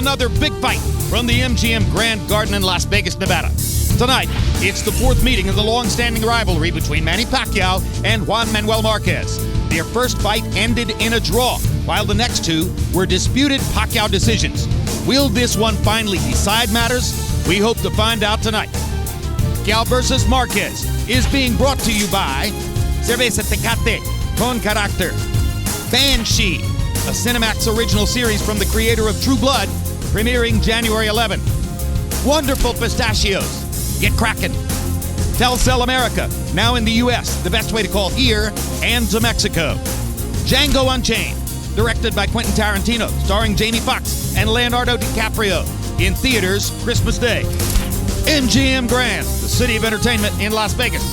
another big fight from the MGM Grand Garden in Las Vegas, Nevada. Tonight, it's the fourth meeting of the long-standing rivalry between Manny Pacquiao and Juan Manuel Marquez. Their first fight ended in a draw, while the next two were disputed Pacquiao decisions. Will this one finally decide matters? We hope to find out tonight. Pacquiao versus Marquez is being brought to you by Cerveza Tecate con Carácter, Banshee, a Cinemax original series from the creator of True Blood, premiering January 11. Wonderful Pistachios. Get cracking. Telcel America, now in the U.S., the best way to call here and to Mexico. Django Unchained, directed by Quentin Tarantino, starring Jamie Foxx and Leonardo DiCaprio, in theaters Christmas Day. MGM Grand, the city of entertainment in Las Vegas.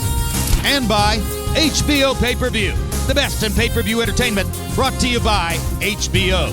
And by HBO Pay-Per-View, the best in pay-per-view entertainment, brought to you by HBO.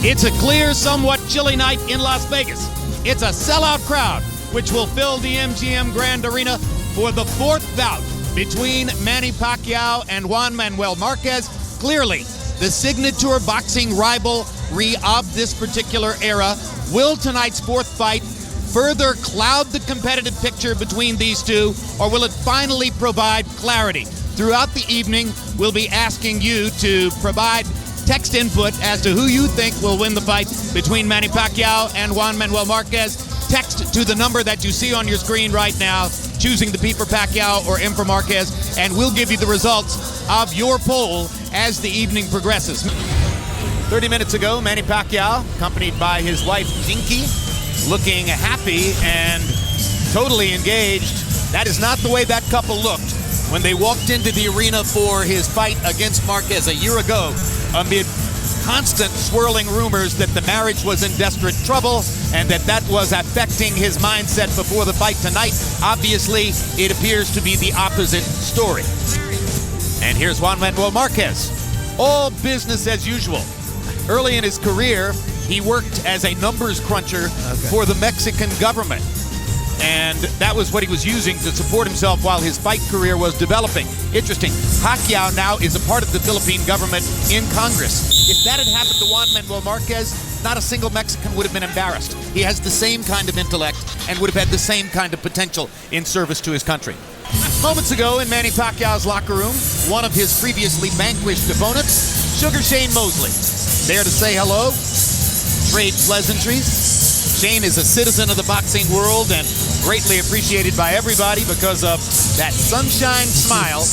It's a clear, somewhat chilly night in Las Vegas. It's a sellout crowd, which will fill the MGM Grand Arena for the fourth bout between Manny Pacquiao and Juan Manuel Marquez. Clearly, the signature boxing rivalry of this particular era. Will tonight's fourth fight further cloud the competitive picture between these two, or will it finally provide clarity? Throughout the evening, we'll be asking you to provide text input as to who you think will win the fight between Manny Pacquiao and Juan Manuel Marquez. Text to the number that you see on your screen right now, choosing the P for Pacquiao or M for Marquez, and we'll give you the results of your poll as the evening progresses. 30 minutes ago, Manny Pacquiao, accompanied by his wife, Jinky, looking happy and totally engaged. That is not the way that couple looked when they walked into the arena for his fight against Marquez a year ago, amid constant swirling rumors that the marriage was in desperate trouble and that was affecting his mindset before the fight tonight. Obviously, it appears to be the opposite story. And here's Juan Manuel Marquez. All business as usual. Early in his career, he worked as a numbers cruncher for the Mexican government. And that was what he was using to support himself while his fight career was developing. Interesting, Pacquiao now is a part of the Philippine government in Congress. If that had happened to Juan Manuel Marquez, not a single Mexican would have been embarrassed. He has the same kind of intellect and would have had the same kind of potential in service to his country. Moments ago in Manny Pacquiao's locker room, one of his previously vanquished opponents, Sugar Shane Mosley, there to say hello, trade pleasantries. Shane is a citizen of the boxing world and greatly appreciated by everybody because of that sunshine smile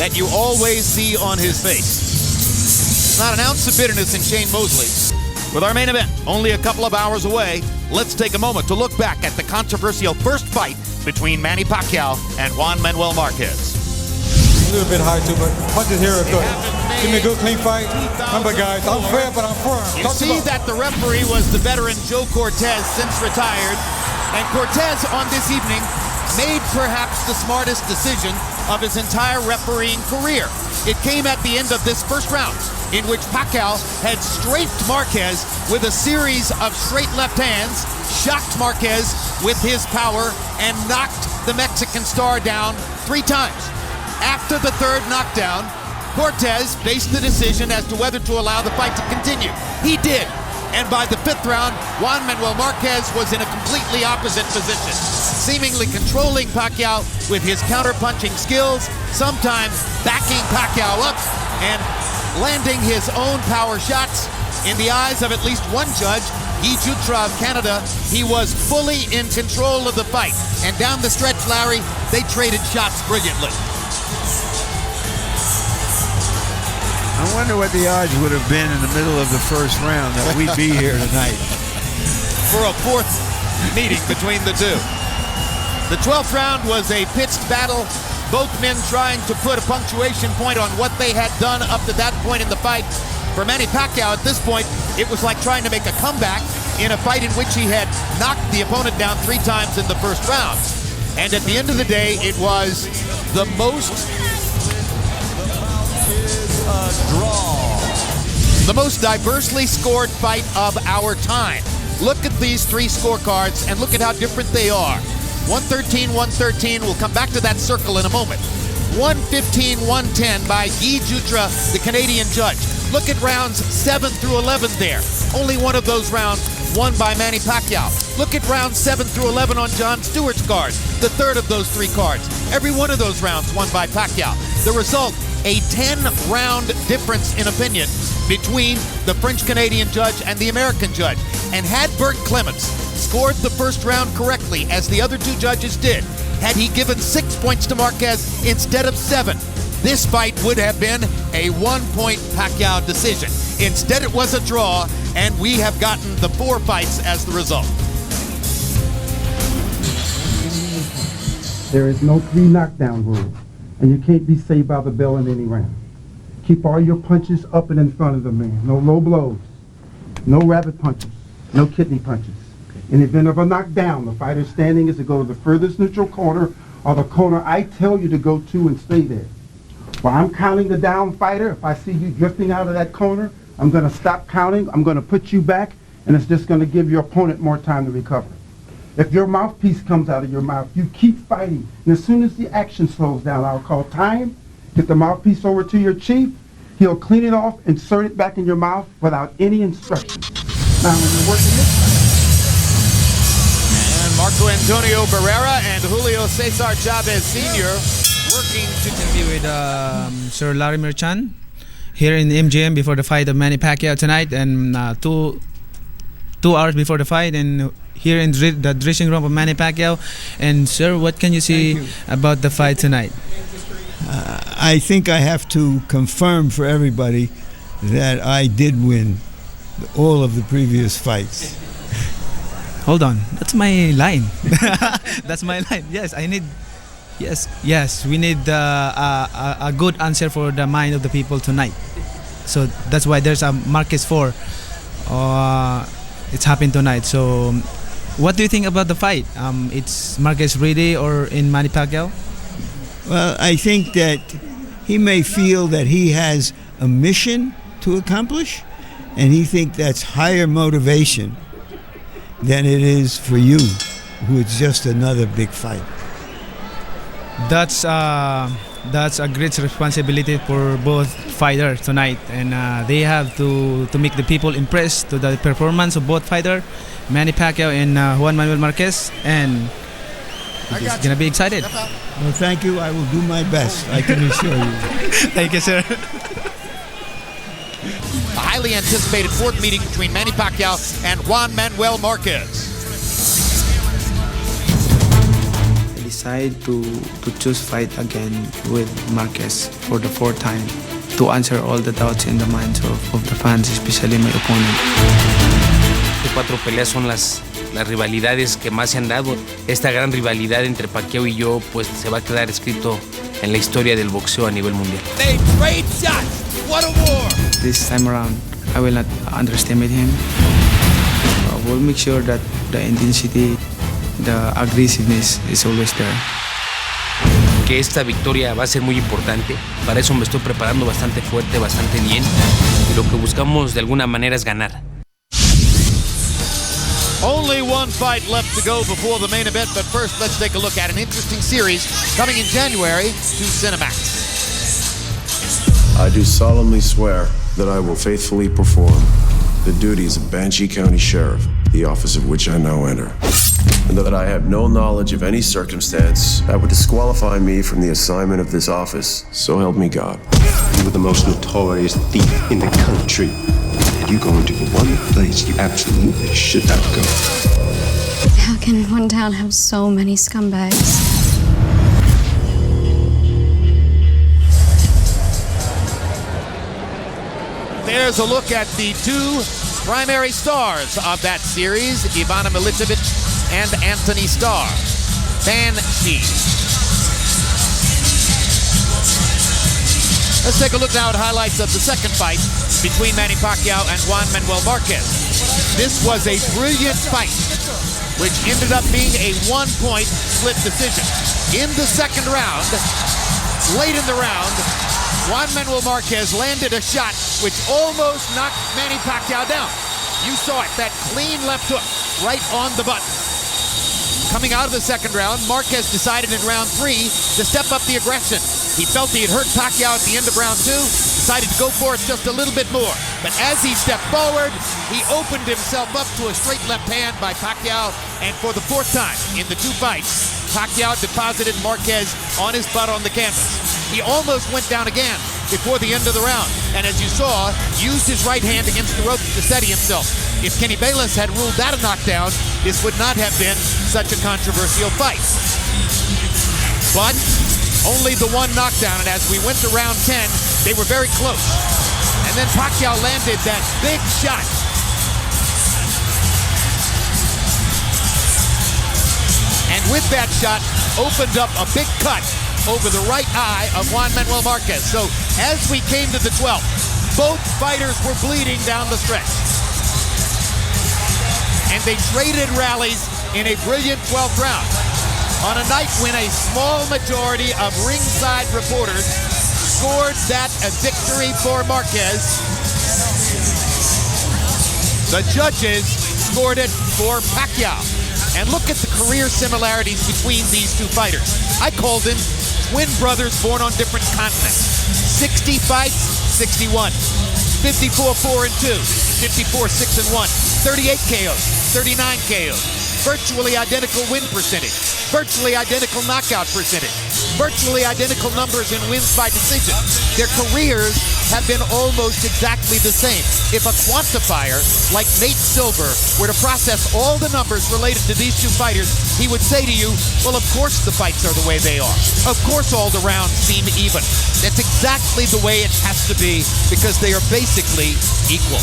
that you always see on his face. There's not an ounce of bitterness in Shane Mosley. With our main event only a couple of hours away, let's take a moment to look back at the controversial first fight between Manny Pacquiao and Juan Manuel Marquez. A little bit high too, but punches here are good. Give me a good clean fight. Remember guys, I'm fair but I'm firm. You see that the referee was the veteran Joe Cortez, since retired. And Cortez on this evening made perhaps the smartest decision of his entire refereeing career. It came at the end of this first round, in which Pacquiao had strafed Marquez with a series of straight left hands, shocked Marquez with his power, and knocked the Mexican star down 3 times. After the third knockdown, Cortez faced the decision as to whether to allow the fight to continue. He did. And by the 5th round, Juan Manuel Marquez was in a completely opposite position, seemingly controlling Pacquiao with his counter-punching skills, sometimes backing Pacquiao up and landing his own power shots. In the eyes of at least one judge, Guy Jutra of Canada, he was fully in control of the fight. And down the stretch, Larry, they traded shots brilliantly. I wonder what the odds would have been in the middle of the first round that we'd be here tonight. For a fourth meeting between the two. The 12th round was a pitched battle, both men trying to put a punctuation point on what they had done up to that point in the fight. For Manny Pacquiao at this point, it was like trying to make a comeback in a fight in which he had knocked the opponent down 3 times in the first round. And at the end of the day, it was the most diversely scored fight of our time. Look at these 3 scorecards and look at how different they are. 113, 113. We'll come back to that circle in a moment. 115, 110 by Guy Jutra, the Canadian judge. Look at rounds 7 through 11 there. Only one of those rounds won by Manny Pacquiao. Look at rounds 7 through 11 on Jon Stewart's card, the third of those 3 cards. Every one of those rounds won by Pacquiao. The result, a 10-round difference in opinion between the French-Canadian judge and the American judge. And had Bert Clements scored the first round correctly, as the other 2 judges did, had he given 6 points to Marquez instead of 7, this fight would have been a 1-point Pacquiao decision. Instead, it was a draw, and we have gotten the 4 fights as the result. There is no 3 knockdown rule, and you can't be saved by the bell in any round. Keep all your punches up and in front of the man. No low blows, no rabbit punches, no kidney punches. In the event of a knockdown, the fighter standing is to go to the furthest neutral corner or the corner I tell you to go to and stay there. While I'm counting the down fighter, if I see you drifting out of that corner, I'm going to stop counting, I'm going to put you back, and it's just going to give your opponent more time to recover. If your mouthpiece comes out of your mouth, you keep fighting, and as soon as the action slows down, I'll call time, get the mouthpiece over to your chief, he'll clean it off, insert it back in your mouth without any instructions. Now, when you're working this fight, and Marco Antonio Barrera and Julio Cesar Chavez Sr. working to interview with Sir Larry Merchan here in MGM before the fight of Manny Pacquiao tonight, and 2 hours before the fight, and here in the dressing room of Manny Pacquiao. And sir, what can you say about the fight tonight? I think I have to confirm for everybody that I did win all of the previous fights. Hold on, that's my line. That's my line. Yes, I need. Yes, we need a good answer for the mind of the people tonight. So that's why there's a Marquez 4. It's happened tonight. So what do you think about the fight? It's Marquez ready or in Manny Pacquiao? Well, I think that he may feel that he has a mission to accomplish, and he thinks that's higher motivation than it is for you, who is just another big fight. That's a great responsibility for both fighters tonight, and they have to make the people impressed to the performance of both fighters, Manny Pacquiao and Juan Manuel Marquez, and it's gonna be excited. Well, thank you. I will do my best, I can assure you. Thank you, sir. a highly anticipated 4th meeting between Manny Pacquiao and Juan Manuel Marquez. Decide to choose fight again with Marquez for the 4th time to answer all the doubts in the minds of the fans, especially my opponent. Las 4 peleas son las rivalidades que más se han dado. Esta gran rivalidad entre Pacquiao y yo pues se va a quedar escrito en la historia del boxeo a nivel mundial. They trade shots. What a war! This time around, I will not underestimate him. We'll make sure that the intensity, the aggressiveness is always there. Que esta victoria va a ser muy importante. Para eso me estoy preparando bastante fuerte, bastante bien. Y lo que buscamos de alguna manera es ganar. Only one fight left to go before the main event, but first let's take a look at an interesting series coming in January to Cinemax. I do solemnly swear that I will faithfully perform the duties of Banshee County Sheriff, the office of which I now enter, and that I have no knowledge of any circumstance that would disqualify me from the assignment of this office. So help me God. You were the most notorious thief in the country. You go into the one place you absolutely should not go. How can one town have so many scumbags? There's a look at the 2 primary stars of that series, Ivana Milicevic and Anthony Starr. Banshee. Let's take a look now at highlights of the second fight between Manny Pacquiao and Juan Manuel Marquez. This was a brilliant fight, which ended up being a 1-point split decision. In the second round, late in the round, Juan Manuel Marquez landed a shot which almost knocked Manny Pacquiao down. You saw it, that clean left hook right on the button. Coming out of the second round, Marquez decided in round 3 to step up the aggression. He felt he had hurt Pacquiao at the end of round 2. decided to go for it just a little bit more. But as he stepped forward, he opened himself up to a straight left hand by Pacquiao, and for the fourth time in the two fights, Pacquiao deposited Marquez on his butt on the canvas. He almost went down again before the end of the round, and as you saw, used his right hand against the ropes to steady himself. If Kenny Bayless had ruled that a knockdown, this would not have been such a controversial fight. But only the one knockdown, and as we went to round 10, they were very close. And then Pacquiao landed that big shot. And with that shot, opened up a big cut over the right eye of Juan Manuel Marquez. So as we came to the 12th, both fighters were bleeding down the stretch. And they traded rallies in a brilliant 12th round. On a night when a small majority of ringside reporters scored that a victory for Marquez, the judges scored it for Pacquiao. And look at the career similarities between these two fighters. I called them twin brothers born on different continents. 60 fights, 61. 54-4-2, 54-6-1, 38 KOs, 39 KOs. Virtually identical win percentage, virtually identical knockout percentage, virtually identical numbers in wins by decision. Their careers have been almost exactly the same. If a quantifier like Nate Silver were to process all the numbers related to these two fighters, he would say to you, well, of course the fights are the way they are. Of course all the rounds seem even. That's exactly the way it has to be because they are basically equal.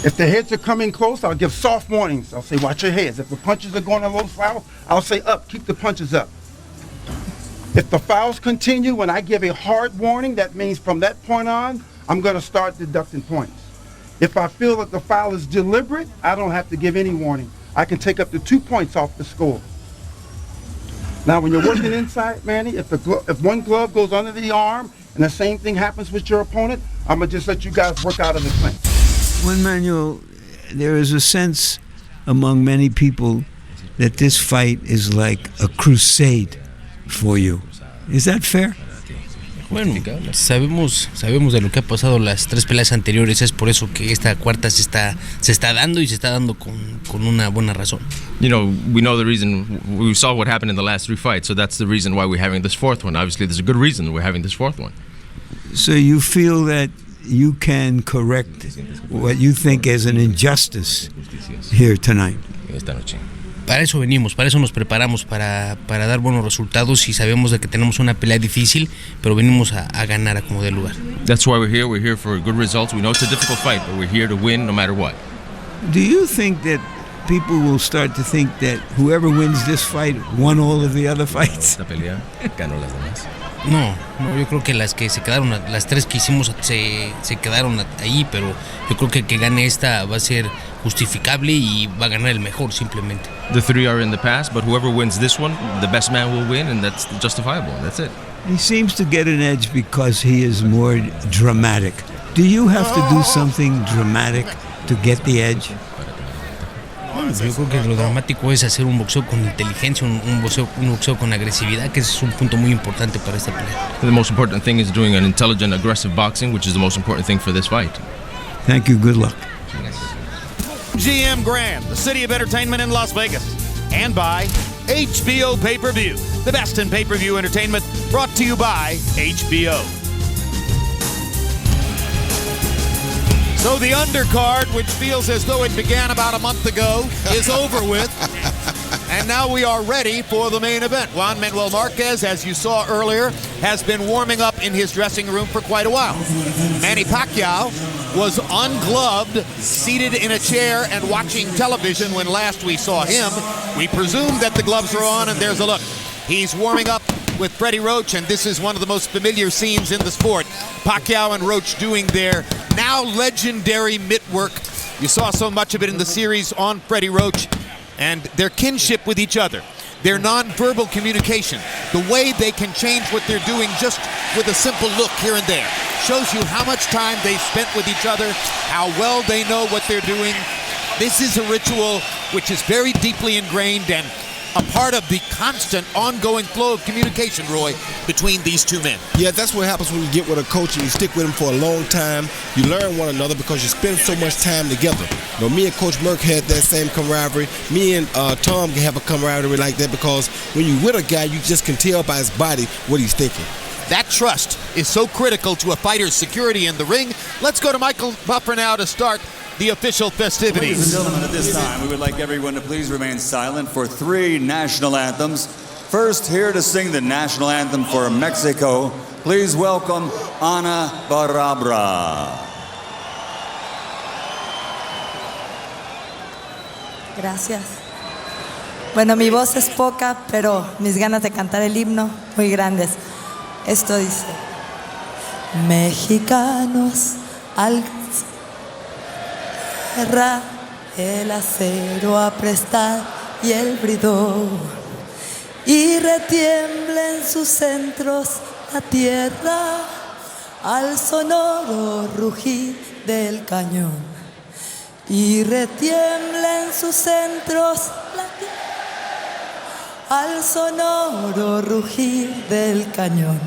If the heads are coming close, I'll give soft warnings. I'll say, watch your heads. If the punches are going a little foul, I'll say up, keep the punches up. If the fouls continue, when I give a hard warning, that means from that point on, I'm going to start deducting points. If I feel that the foul is deliberate, I don't have to give any warning. I can take up to 2 points off the score. Now, when you're working inside, Manny, if one glove goes under the arm and the same thing happens with your opponent, I'm going to just let you guys work out of the clinch. Juan Manuel, there is a sense among many people that this fight is like a crusade for you. Is that fair? Bueno, sabemos de lo que ha pasado las tres peleas anteriores, es por eso que esta cuarta se está dando y se está dando con una buena razón. You know, we know the reason, we saw what happened in the last three fights, so that's the reason why we're having this fourth one. Obviously, there's a good reason we're having this fourth one. So you feel that you can correct what you think is an injustice here tonight? Esta noche. Para eso venimos, para eso nos preparamos, para dar buenos resultados y sabemos de que tenemos una pelea difícil, pero venimos a ganar a como dé lugar. That's why we're here for good results. We know it's a difficult fight, but we're here to win no matter what. Do you think that people will start to think that whoever wins this fight won all of the other fights? Esta pelea ganó las demás. No, yo creo que las que se quedaron, las tres que hicimos se quedaron ahí, pero yo creo que gane esta va a ser justificable y va a ganar el mejor simplemente. The three are in the past, but whoever wins this one, the best man will win, and that's justifiable. That's it. He seems to get an edge because he is more dramatic. Do you have to do something dramatic to get the edge? Yo creo que lo dramático es hacer un boxeo con inteligencia, un boxeo con agresividad, que ese es un punto muy importante para esta pelea. The most important thing is doing an intelligent, aggressive boxing, which is the most important thing for this fight. Thank you. Good luck. GM Grand, the city of entertainment in Las Vegas. And by HBO Pay-Per-View, the best in pay-per-view entertainment, brought to you by HBO. So the undercard, which feels as though it began about a month ago, is over with. And now we are ready for the main event. Juan Manuel Marquez, as you saw earlier, has been warming up in his dressing room for quite a while. Manny Pacquiao was ungloved, seated in a chair and watching television when last we saw him. We presume that the gloves are on, and there's a look. He's warming up with Freddie Roach, and this is one of the most familiar scenes in the sport. Pacquiao and Roach doing their now legendary mitt work. You saw so much of it in the series on Freddie Roach, and their kinship with each other, their nonverbal communication, the way they can change what they're doing just with a simple look here and there, shows you how much time they've spent with each other, how well they know what they're doing. This is a ritual which is very deeply ingrained, and a part of the constant ongoing flow of communication, Roy, between these two men. Yeah, that's what happens when you get with a coach and you stick with him for a long time. You learn one another because you spend so much time together. You know, me and Coach Merck had that same camaraderie. Me and Tom can have a camaraderie like that because when you're with a guy, you just can tell by his body what he's thinking. That trust is so critical to a fighter's security in the ring. Let's go to Michael Buffer now to start the official festivities. Ladies and gentlemen, at this time, we would like everyone to please remain silent for 3 national anthems. First, here to sing the national anthem for Mexico, please welcome Ana Barabra. Gracias. Bueno, mi voz es poca, pero mis ganas de cantar el himno muy grandes. Esto dice: mexicanos al guerra, el acero a prestar y el bridón, y retiembla en sus centros la tierra al sonoro rugir del cañón, y retiembla en sus centros la tierra al sonoro rugir del cañón.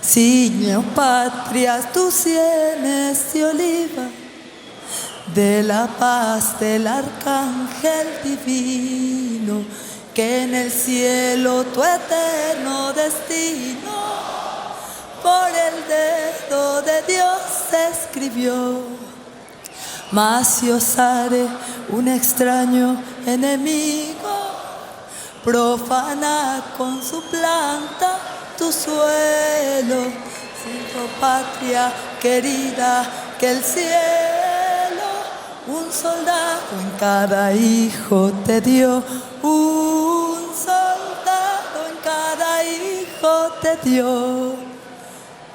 Ciño patrias tus sienes de oliva, de la paz del arcángel divino, que en el cielo tu eterno destino por el dedo de Dios se escribió. Mas si osare un extraño enemigo profanar con su planta tu suelo, siendo patria querida que el cielo un soldado en cada hijo te dio, un soldado en cada hijo te dio.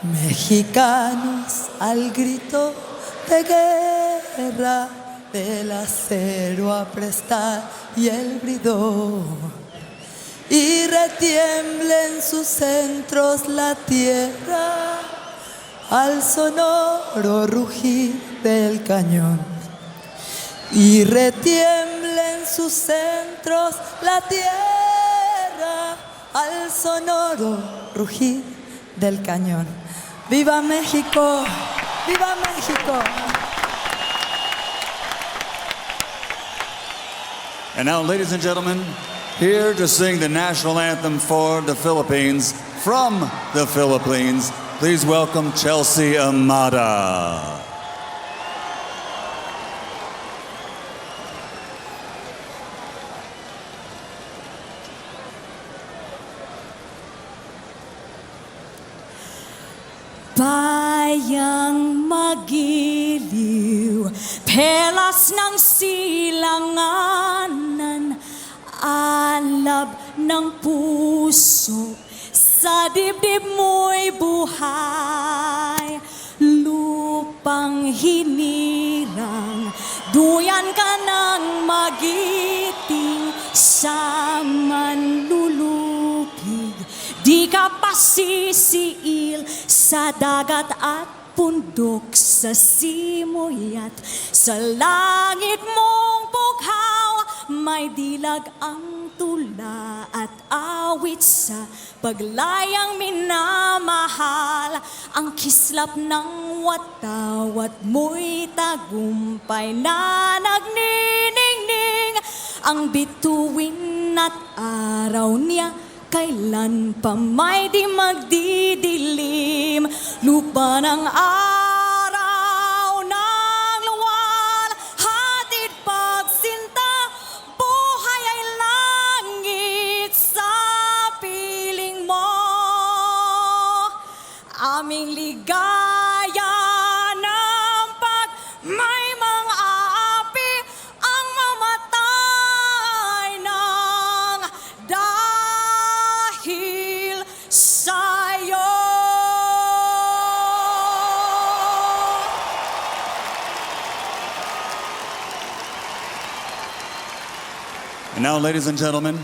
Mexicanos al grito de guerra, del acero a prestar y el bridón, y retiembla en sus centros la tierra al sonoro rugir del cañón, y retiembla en sus centros la tierra al sonoro rugir del cañón. ¡Viva México! ¡Viva México! And now, ladies and gentlemen, here to sing the national anthem for the Philippines, from the Philippines, please welcome Chelsea Amada. Bayang magiliw, pelas ng silanganan, alab ng puso, sa dibdib mo'y buhay. Lupang hinirang, duyan ka ng magiting, sa manlulupig, di ka pasisiil, sa dagat at pundok, sa simoy at sa langit mong bughaw. May dilag ang tula at awit sa paglayang minamahal. Ang kislap ng watawat mo'y tagumpay na nagniningning. Ang bituin at araw niya kailan pa may di magdidilim. Lupa ng araw ng luwan, hatid pagsinta, buhay ay langit sa piling mo. Aming ligaya ng pag may mga api ang mamatay ng dahil sa'yo. And now, ladies and gentlemen,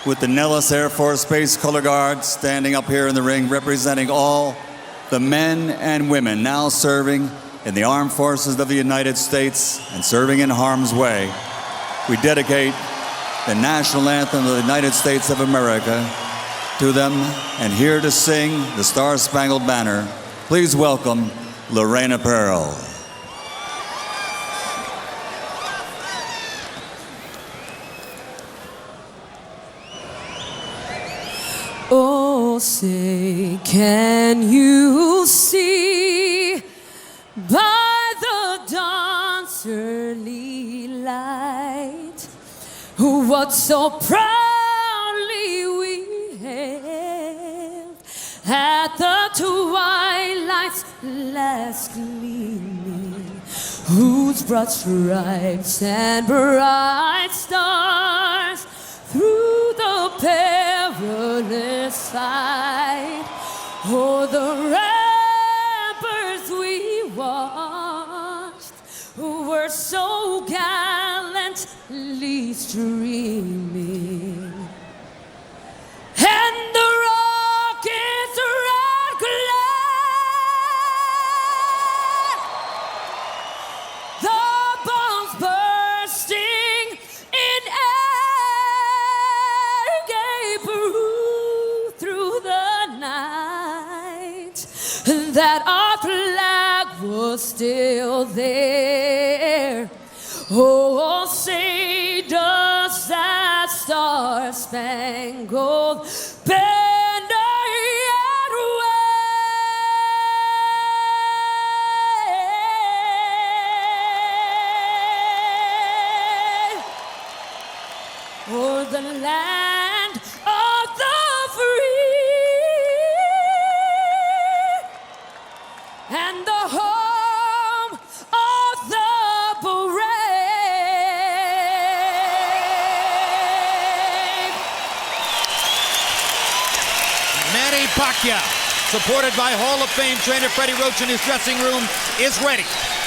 with the Nellis Air Force Space Color Guard standing up here in the ring, representing all the men and women now serving in the Armed Forces of the United States and serving in harm's way, we dedicate the national anthem of the United States of America, to them, and here to sing the Star-Spangled Banner, please welcome Lorena Pearl. Oh, say, can you see by the dawn's early light what so proudly we hailed at the twilight's last gleaming, whose broad stripes and bright stars through the perilous fight, o'er the ramparts we watched, were so gallantly streaming, and the rocket's red glare, the bombs bursting in air, gave proof through the night that our flag was still there. Oh, say does that star-spangled banner yet wave o'er the land of the free and the home of the brave? Manny Pacquiao, supported by Hall of Fame trainer Freddie Roach in his dressing room, is ready.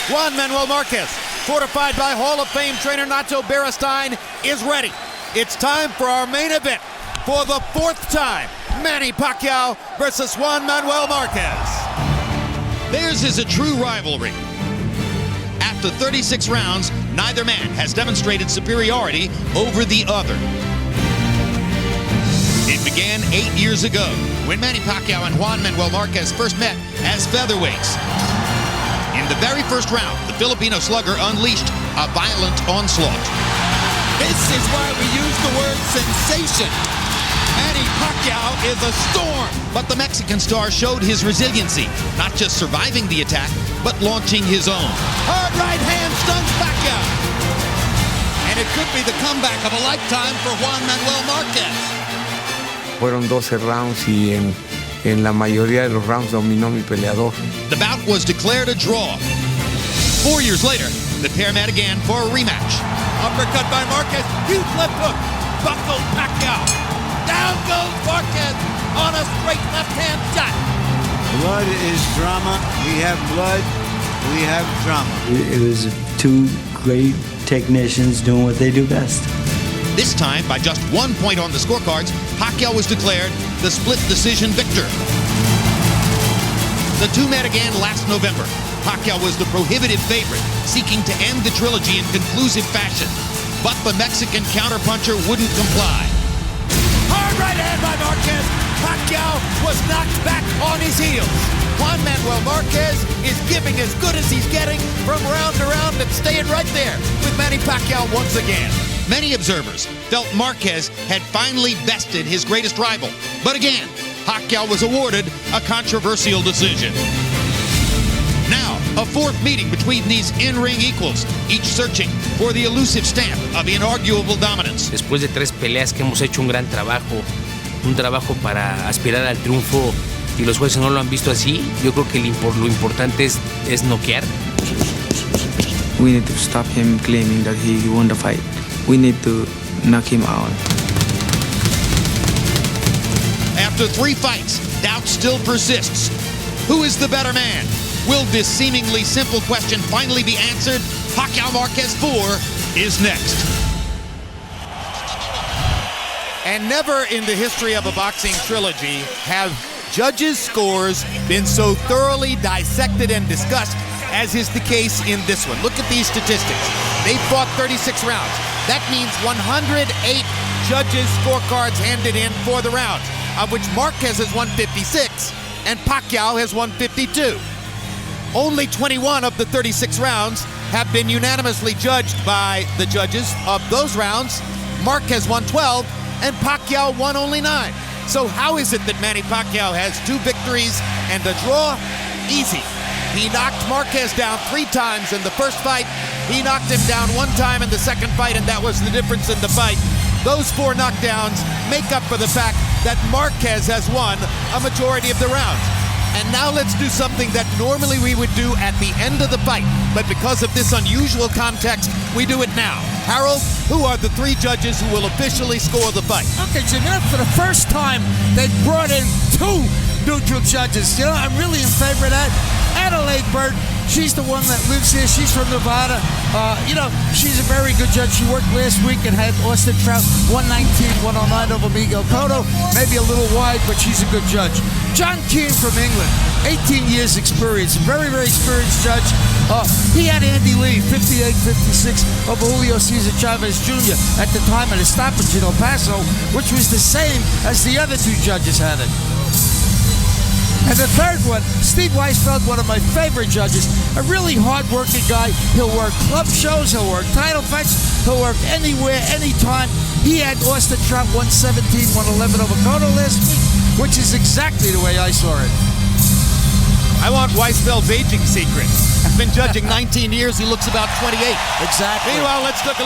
Juan Manuel Marquez, fortified by Hall of Fame trainer Nacho Beristain, is ready. It's time for our main event. For the fourth time, Manny Pacquiao versus Juan Manuel Marquez. Theirs is a true rivalry. After 36 rounds, neither man has demonstrated superiority over the other. It began 8 years ago when Manny Pacquiao and Juan Manuel Marquez first met as featherweights. In the very first round, the Filipino slugger unleashed a violent onslaught. This is why we use the word sensation. Manny Pacquiao is a storm. But the Mexican star showed his resiliency, not just surviving the attack, but launching his own. Hard right hand stuns Pacquiao. And it could be the comeback of a lifetime for Juan Manuel Marquez. Fueron 12 rounds y en la mayoría de los rounds dominó mi peleador. The bout was declared a draw. 4 years later, the pair met again for a rematch. Uppercut by Marquez, huge left hook, buckles Pacquiao. Down goes Marquez on a straight left-hand shot. Blood is drama. We have blood. We have drama. It was two great technicians doing what they do best. This time, by just 1 point on the scorecards, Pacquiao was declared the split decision victor. The two met again last November. Pacquiao was the prohibitive favorite, seeking to end the trilogy in conclusive fashion. But the Mexican counterpuncher wouldn't comply. Hard right hand by Marquez. Pacquiao was knocked back on his heels. Juan Manuel Marquez is giving as good as he's getting from round to round and staying right there with Manny Pacquiao once again. Many observers felt Marquez had finally bested his greatest rival. But again, Pacquiao was awarded a controversial decision. Now, a fourth meeting between these in-ring equals, each searching for the elusive stamp of inarguable dominance. Después de 3 peleas que hemos hecho un gran trabajo, para aspirar al triunfo, y los jueces no lo han visto así, yo creo que lo importante es noquear. We need to stop him claiming that he won the fight. We need to knock him out. After 3 fights, doubt still persists. Who is the better man? Will this seemingly simple question finally be answered? Pacquiao Marquez 4 is next. And never in the history of a boxing trilogy have judges' scores been so thoroughly dissected and discussed as is the case in this one. Look at these statistics. They fought 36 rounds. That means 108 judges' scorecards handed in for the rounds, of which Marquez has won 56 and Pacquiao has won 52. Only 21 of the 36 rounds have been unanimously judged by the judges. Of those rounds, Marquez won 12 and Pacquiao won only 9. So how is it that Manny Pacquiao has 2 victories and a draw? Easy. He knocked Marquez down 3 times in the first fight. He knocked him down 1 time in the second fight, and that was the difference in the fight. Those 4 knockdowns make up for the fact that Marquez has won a majority of the rounds. And now let's do something that normally we would do at the end of the fight, but because of this unusual context, we do it now. Harold, who are the 3 judges who will officially score the fight? Okay, Jim, for the first time, they brought in 2 neutral judges. You know, I'm really in favor of that. Adelaide Bird, she's the one that lives here. She's from Nevada. She's a very good judge. She worked last week and had Austin Trout 119-109 over Miguel Cotto. Maybe a little wide, but she's a good judge. John Keane from England, 18 years experience, very, very experienced judge. He had Andy Lee, 58-56 over Julio Cesar Chavez Jr. at the time of the stoppage in El Paso, which was the same as the other 2 judges had it. And the third one, Steve Weisfeld, one of my favorite judges, a really hard-working guy. He'll work club shows, he'll work title fights, he'll work anywhere, anytime. He had Austin Trout 117-111 over Cotto last week, which is exactly the way I saw it. I want Weisfeld's aging secret. He's been judging 19 years. He looks about 28. Exactly. Meanwhile, let's take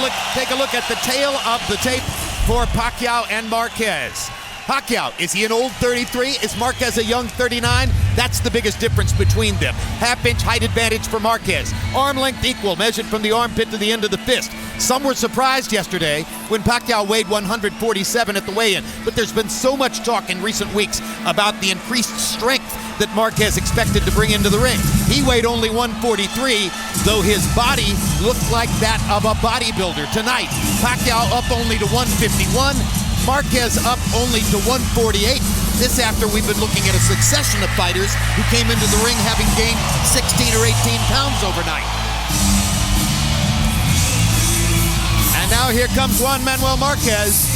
a look at the tail of the tape for Pacquiao and Marquez. Pacquiao, is he an old 33? Is Marquez a young 39? That's the biggest difference between them. Half-inch height advantage for Marquez. Arm length equal, measured from the armpit to the end of the fist. Some were surprised yesterday when Pacquiao weighed 147 at the weigh-in, but there's been so much talk in recent weeks about the increased strength that Marquez expected to bring into the ring. He weighed only 143, though his body looked like that of a bodybuilder tonight. Pacquiao up only to 151. Marquez up only to 148. This after we've been looking at a succession of fighters who came into the ring having gained 16 or 18 pounds overnight. And now here comes Juan Manuel Marquez.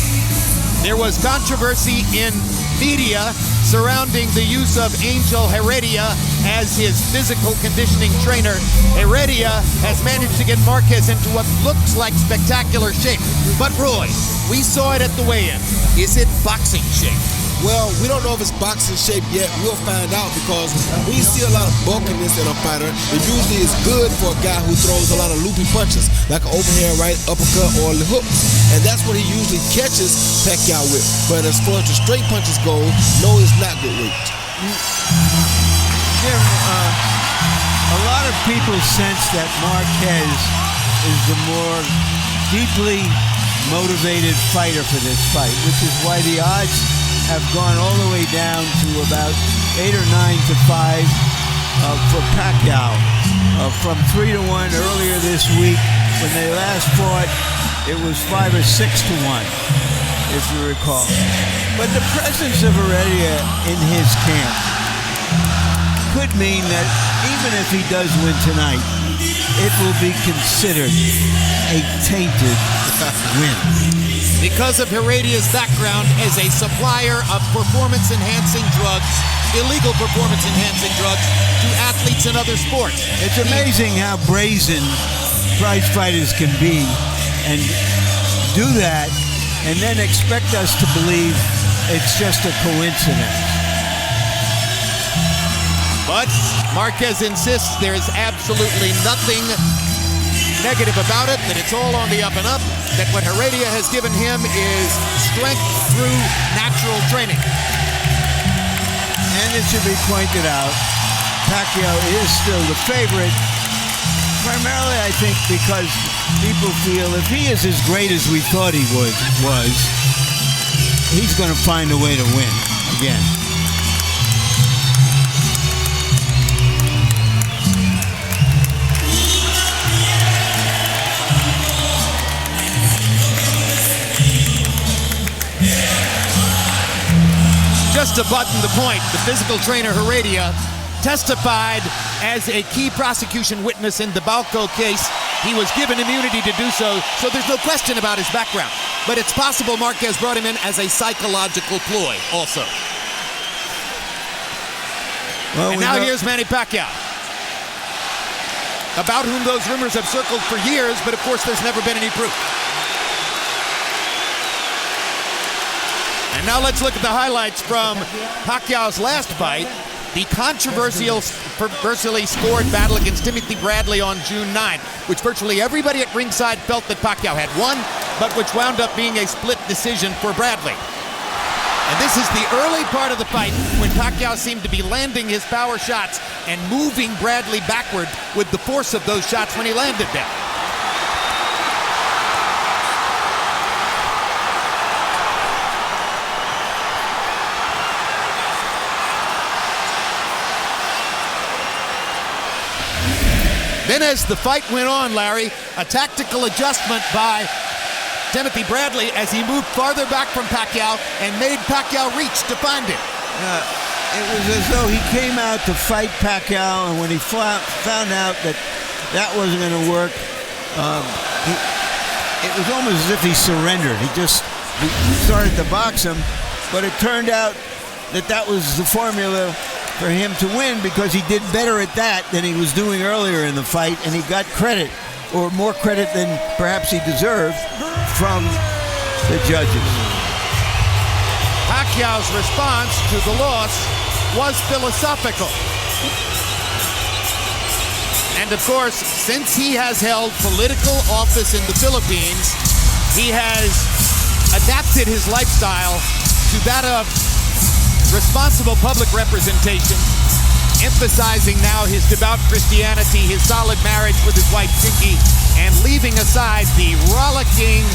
There was controversy in media surrounding the use of Angel Heredia as his physical conditioning trainer. Heredia has managed to get Marquez into what looks like spectacular shape. But Roy, we saw it at the weigh-in. Is it boxing shape? Well, we don't know if it's boxing shape yet. We'll find out, because when you see a lot of bulkiness in a fighter, it usually is good for a guy who throws a lot of loopy punches, like an overhand right, uppercut, or hooks. And that's what he usually catches Pacquiao with. But as far as the straight punches go, no, it's not good weight. A lot of people sense that Marquez is the more deeply motivated fighter for this fight, which is why the odds have gone all the way down to about 8 or 9 to 5 for Pacquiao. From 3 to 1 earlier this week, when they last fought, it was 5 or 6 to 1, if you recall. But the presence of Heredia in his camp could mean that even if he does win tonight, it will be considered a tainted win. Because of Heredia's background as a supplier of performance-enhancing drugs, illegal performance-enhancing drugs, to athletes in other sports. It's amazing how brazen prize fighters can be and do that and then expect us to believe it's just a coincidence. But Marquez insists there is absolutely nothing negative about it, that it's all on the up and up, that what Heredia has given him is strength through natural training. And it should be pointed out, Pacquiao is still the favorite, primarily I think because people feel if he is as great as we thought he was, he's going to find a way to win again. Just to button the point, the physical trainer Heredia testified as a key prosecution witness in the Balco case He was given immunity to do so, so there's no question about his background. But it's possible Marquez brought him in as a psychological ploy also. Well, and now here's Manny Pacquiao, about whom those rumors have circled for years, but of course there's never been any proof. And now let's look at the highlights from Pacquiao's last fight, the controversially scored battle against Timothy Bradley on June 9th, which virtually everybody at ringside felt that Pacquiao had won, but which wound up being a split decision for Bradley. And this is the early part of the fight when Pacquiao seemed to be landing his power shots and moving Bradley backward with the force of those shots when he landed them. Then as the fight went on, Larry, a tactical adjustment by Timothy Bradley as he moved farther back from Pacquiao and made Pacquiao reach to find him. It was as though he came out to fight Pacquiao, and when he found out that that wasn't going to work, it was almost as if he surrendered. He started to box him, but it turned out that that was the formula for him to win, because he did better at that than he was doing earlier in the fight, and he got credit, or more credit than perhaps he deserved, from the judges. Pacquiao's response to the loss was philosophical. And of course, since he has held political office in the Philippines, he has adapted his lifestyle to that of responsible public representation, emphasizing now his devout Christianity, his solid marriage with his wife Chinky, and leaving aside the rollicking,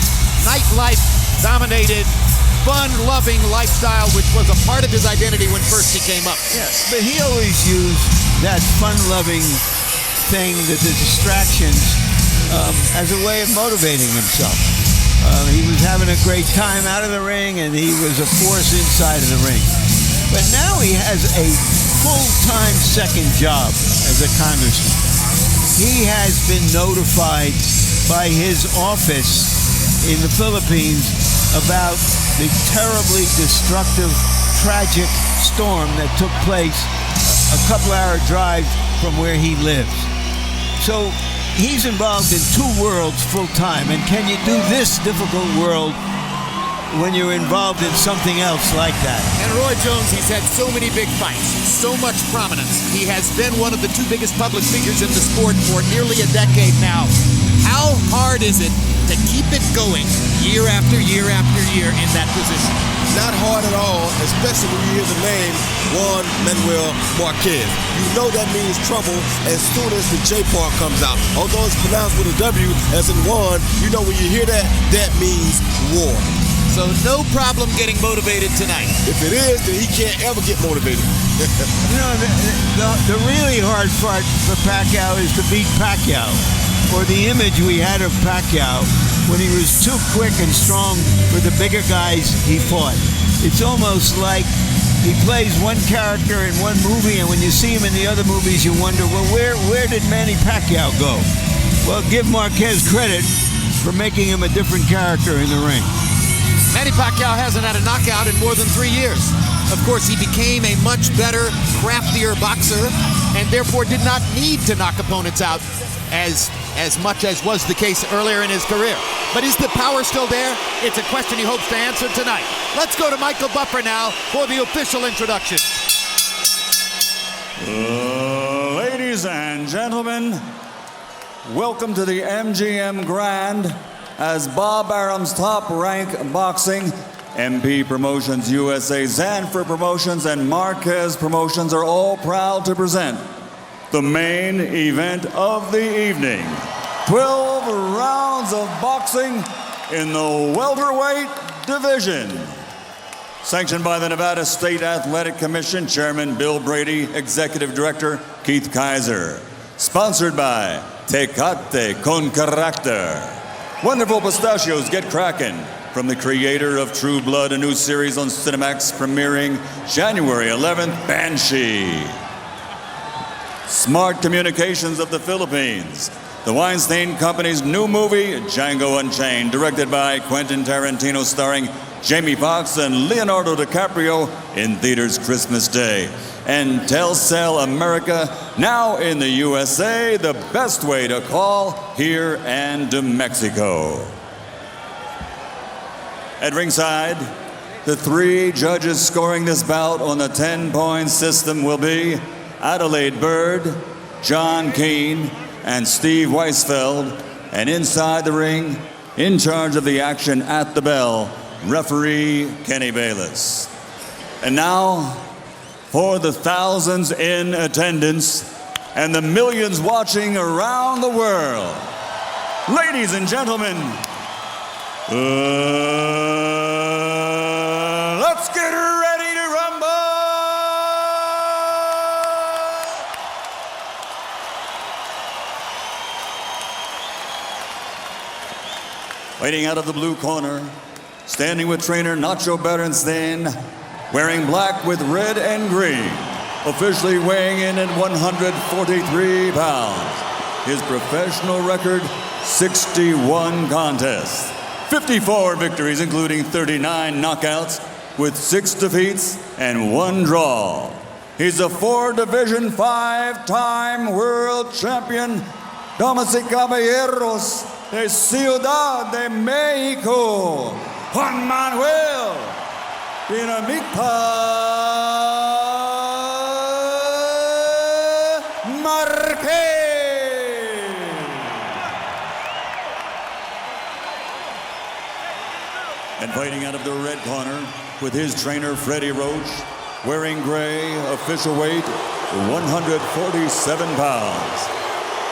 nightlife-dominated, fun-loving lifestyle which was a part of his identity when first he came up. Yes, but he always used that fun-loving thing, the distractions, as a way of motivating himself. He was having a great time out of the ring, and he was a force inside of the ring. But now he has a full-time second job as a congressman. He has been notified by his office in the Philippines about the terribly destructive, tragic storm that took place a couple-hour drive from where he lives. So he's involved in two worlds full-time, and can you do this difficult world when you're involved in something else like that? And Roy Jones, he's had so many big fights, so much prominence. He has been one of the two biggest public figures in the sport for nearly a decade now. How hard is it to keep it going year after year after year in that position? Not hard at all, especially when you hear the name Juan Manuel Marquez. You know that means trouble as soon as the J part comes out. Although it's pronounced with a W as in Juan, you know when you hear that, that means war. So no problem getting motivated tonight. If it is, then he can't ever get motivated. You know, the really hard part for Pacquiao is to beat Pacquiao, or the image we had of Pacquiao when he was too quick and strong for the bigger guys he fought. It's almost like he plays one character in one movie, and when you see him in the other movies, you wonder, well, where did Manny Pacquiao go? Well, give Marquez credit for making him a different character in the ring. Manny Pacquiao hasn't had a knockout in more than 3 years. Of course, he became a much better, craftier boxer, and therefore did not need to knock opponents out as much as was the case earlier in his career. But is the power still there? It's a question he hopes to answer tonight. Let's go to Michael Buffer now for the official introduction. Ladies and gentlemen, welcome to the MGM Grand. As Bob Arum's Top Rank Boxing, MP Promotions USA, Zanfer Promotions, and Marquez Promotions are all proud to present the main event of the evening. 12 rounds of boxing in the welterweight division. Sanctioned by the Nevada State Athletic Commission, Chairman Bill Brady, Executive Director Keith Kaiser. Sponsored by Tecate con Carácter. Wonderful pistachios, get cracking. From the creator of True Blood, a new series on Cinemax premiering January 11th, Banshee. Smart Communications of the Philippines. The Weinstein Company's new movie, Django Unchained, directed by Quentin Tarantino, starring Jamie Foxx and Leonardo DiCaprio, in theaters Christmas Day. And Telcel America, now in the USA, the best way to call here and to Mexico. At ringside, the three judges scoring this bout on the 10-point system will be Adelaide Bird, John Keane, and Steve Weisfeld. And inside the ring, in charge of the action at the bell, referee Kenny Bayless. And now, for the thousands in attendance and the millions watching around the world, ladies and gentlemen, let's get ready to rumble! Waiting out of the blue corner, standing with trainer Nacho Berenstein, wearing black with red and green, officially weighing in at 143 pounds. His professional record, 61 contests, 54 victories, including 39 knockouts, with 6 defeats and 1 draw. He's a 4-division, 5-time world champion, damas y caballeros, de Ciudad de Mexico, Juan Manuel Marquez. And fighting out of the red corner with his trainer Freddie Roach, wearing gray, official weight 147 pounds.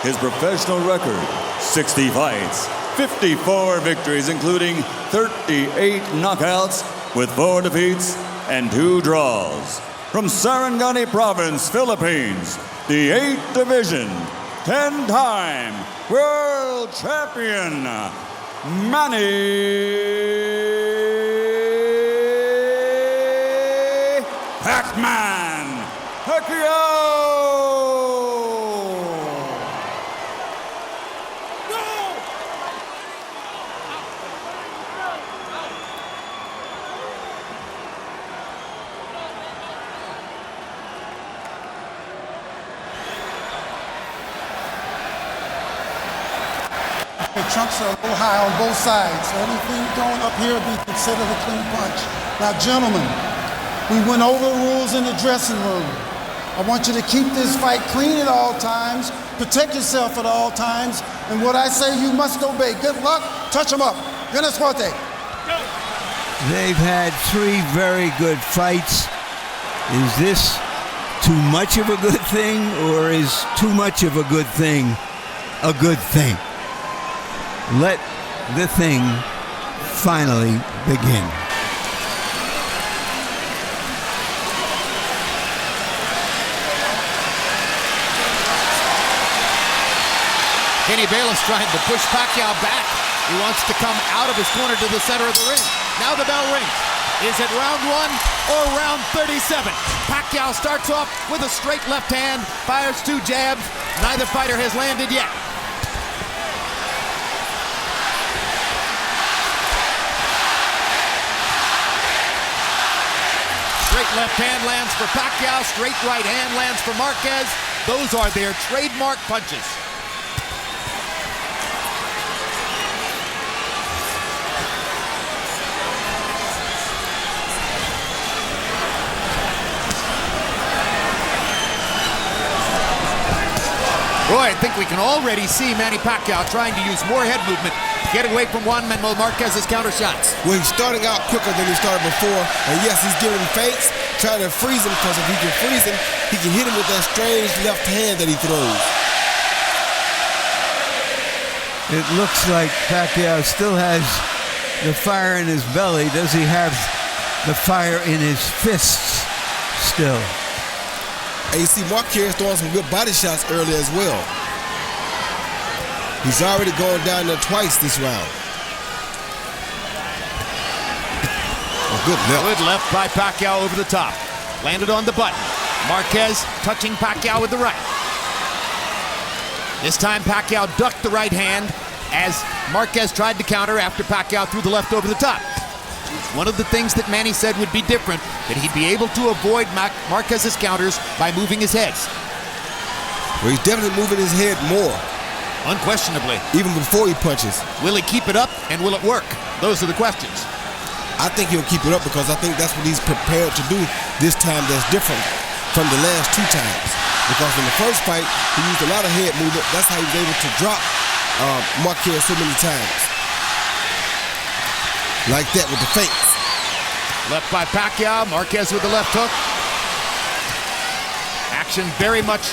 His professional record, 60 fights, 54 victories, including 38 knockouts, with 4 defeats and 2 draws. From Sarangani Province, Philippines, the 8th Division, 10-time world champion, Manny Pacquiao! The trunks are a little high on both sides, so anything going up here will be considered a clean punch. Now, gentlemen, we went over the rules in the dressing room. I want you to keep this fight clean at all times, protect yourself at all times, and what I say you must obey. Good luck, touch them up. Buena suerte. They've had 3 very good fights. Is this too much of a good thing, or is too much of a good thing a good thing? Let the thing finally begin. Kenny Bayless trying to push Pacquiao back. He wants to come out of his corner to the center of the ring. Now the bell rings. Is it round 1 or round 37? Pacquiao starts off with a straight left hand, fires 2 jabs. Neither fighter has landed yet. Straight left hand lands for Pacquiao, straight right hand lands for Marquez. Those are their trademark punches. Boy, I think we can already see Manny Pacquiao trying to use more head movement to get away from Juan Manuel Marquez's counter shots. Well, he's starting out quicker than he started before, and yes, he's giving feints, trying to freeze him, because if he can freeze him, he can hit him with that strange left hand that he throws. It looks like Pacquiao still has the fire in his belly. Does he have the fire in his fists still? And you see Marquez throwing some good body shots earlier as well. He's already gone down there twice this round. A good left. Good left by Pacquiao over the top. Landed on the button. Marquez touching Pacquiao with the right. This time Pacquiao ducked the right hand as Marquez tried to counter after Pacquiao threw the left over the top. One of the things that Manny said would be different, that he'd be able to avoid Marquez's counters by moving his heads. Well, he's definitely moving his head more. Unquestionably. Even before he punches. Will he keep it up and will it work? Those are the questions. I think he'll keep it up because I think that's what he's prepared to do this time that's different from the last 2 times. Because in the first fight, he used a lot of head movement. That's how he was able to drop Marquez so many times. Like that with the feints. Left by Pacquiao, Marquez with the left hook. Action very much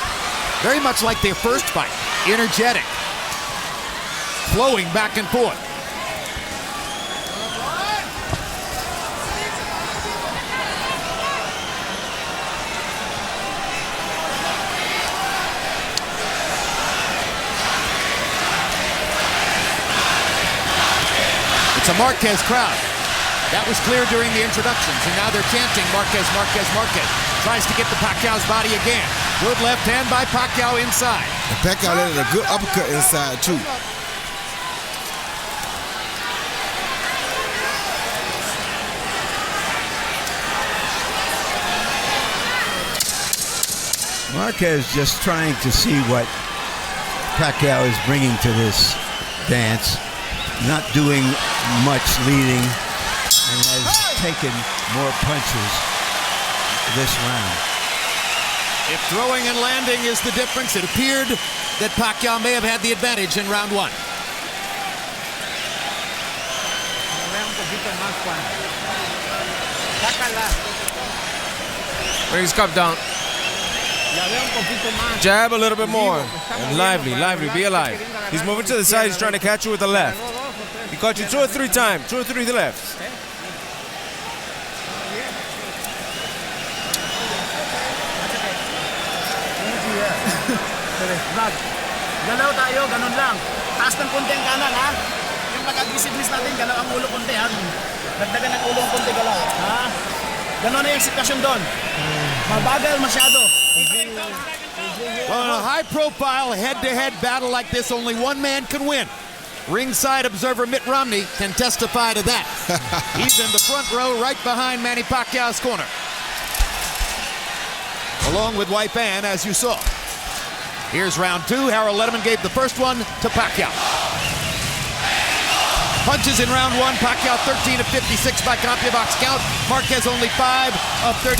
like their first fight. Energetic. Flowing back and forth. It's a Marquez crowd. That was clear during the introductions, and now they're chanting Marquez, Marquez, Marquez. Tries to get to Pacquiao's body again. Good left hand by Pacquiao inside. And Pacquiao landed a good uppercut inside, too. Marquez just trying to see what Pacquiao is bringing to this dance. Not doing much leading and has taken more punches this round. If throwing and landing is the difference, it appeared that Pacquiao may have had the advantage in round 1. Bring his cup down. Jab a little bit more. And lively, be alive. He's moving to the side, he's trying to catch you with the left. He caught you 2 or 3 times, 2 or 3 lefts. Galaw tayo, ganun lang. Taas ng konti ang kanan, ha? Yung pag-aggressiveness natin, galaw ang ulo konti, ha? Dagdagan ng ulo konti, galaw, ha? Ganun na yung sitwasyon doon. Mabagal masyado. Well, in a high-profile head-to-head battle like this, only one man can win. Ringside observer Mitt Romney can testify to that. He's in the front row right behind Manny Pacquiao's corner. Along with wife Ann, as you saw. Here's round 2. Harold Letterman gave the first one to Pacquiao. Punches in round 1. Pacquiao 13 of 56 by CompuBox count. Marquez only 5 of 32.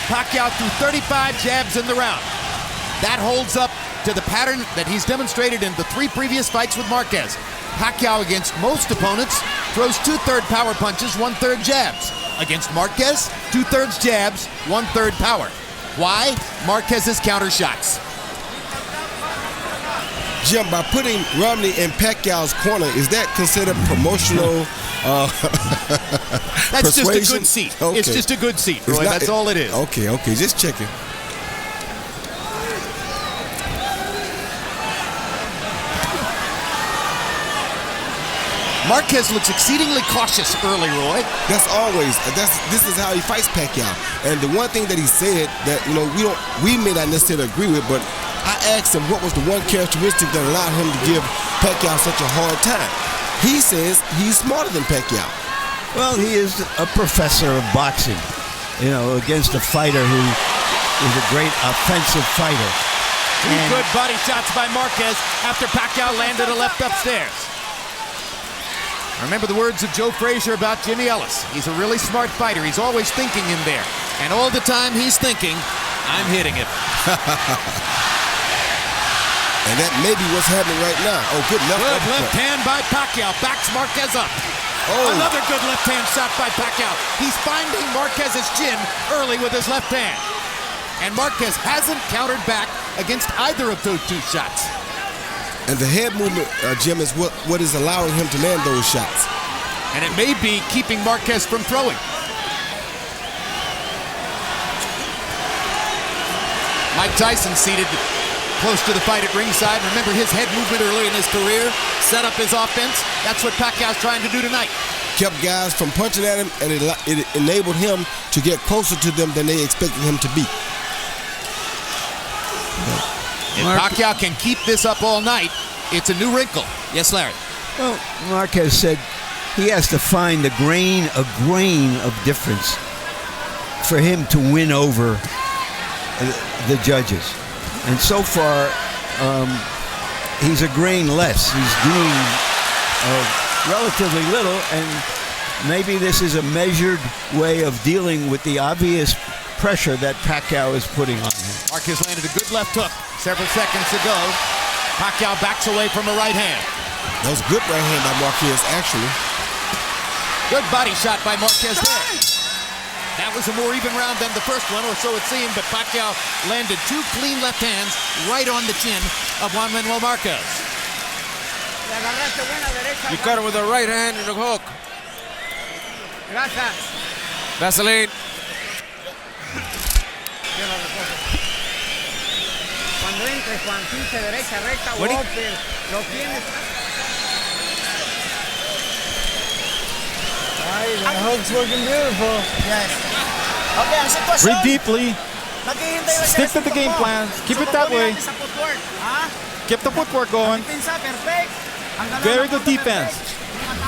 Pacquiao threw 35 jabs in the round. That holds up to the pattern that he's demonstrated in the 3 previous fights with Marquez. Pacquiao, against most opponents, throws 2/3 power punches, 1/3 jabs. Against Marquez, 2/3 jabs, 1/3 power. Why? Marquez's counter shots. Jim, by putting Romney in Pacquiao's corner, is that considered promotional That's persuasion? Just a good seat. Okay. It's just a good seat, Roy. That's all it is. Okay, just checking. Marquez looks exceedingly cautious early, Roy. This is how he fights Pacquiao. And the one thing that he said that we may not necessarily agree with, but I asked him what was the one characteristic that allowed him to give Pacquiao such a hard time. He says he's smarter than Pacquiao. Well, he is a professor of boxing, against a fighter who is a great offensive fighter. Two good body shots by Marquez after Pacquiao landed a left upstairs. Remember the words of Joe Frazier about Jimmy Ellis. He's a really smart fighter. He's always thinking in there. And all the time he's thinking, I'm hitting it. And that may be what's happening right now. Oh, good left hand by Pacquiao. Backs Marquez up. Oh. Another good left hand shot by Pacquiao. He's finding Marquez's chin early with his left hand. And Marquez hasn't countered back against either of those 2 shots. And the head movement, Jim, is what is allowing him to land those shots. And it may be keeping Marquez from throwing. Mike Tyson seated close to the fight at ringside. Remember his head movement early in his career? Set up his offense. That's what Pacquiao's trying to do tonight. Kept guys from punching at him, and it enabled him to get closer to them than they expected him to be. If Pacquiao can keep this up all night, it's a new wrinkle. Yes, Larry. Well, Marquez said he has to find a grain of difference for him to win over the judges. And so far, he's a grain less. He's doing relatively little, and maybe this is a measured way of dealing with the obvious pressure that Pacquiao is putting on him. Marquez landed a good left hook several seconds ago. Pacquiao backs away from a right hand. That was a good right hand by Marquez, actually. Good body shot by Marquez there. That was a more even round than the first one, or so it seemed, but Pacquiao landed 2 clean left hands right on the chin of Juan Manuel Marquez. You cut him with a right hand and a hook. Vaseline. Cuando entre Juan 15 derecha recta, Walter, lo tienes. The hook's looking beautiful. Yes. Okay, ang sitwasyon. Breathe deeply. Naghihintay lang Stick to the game plan. Keep it that way. Sa footwork. Ha? Keep the footwork going. Pinsa, perfect. Very good defense.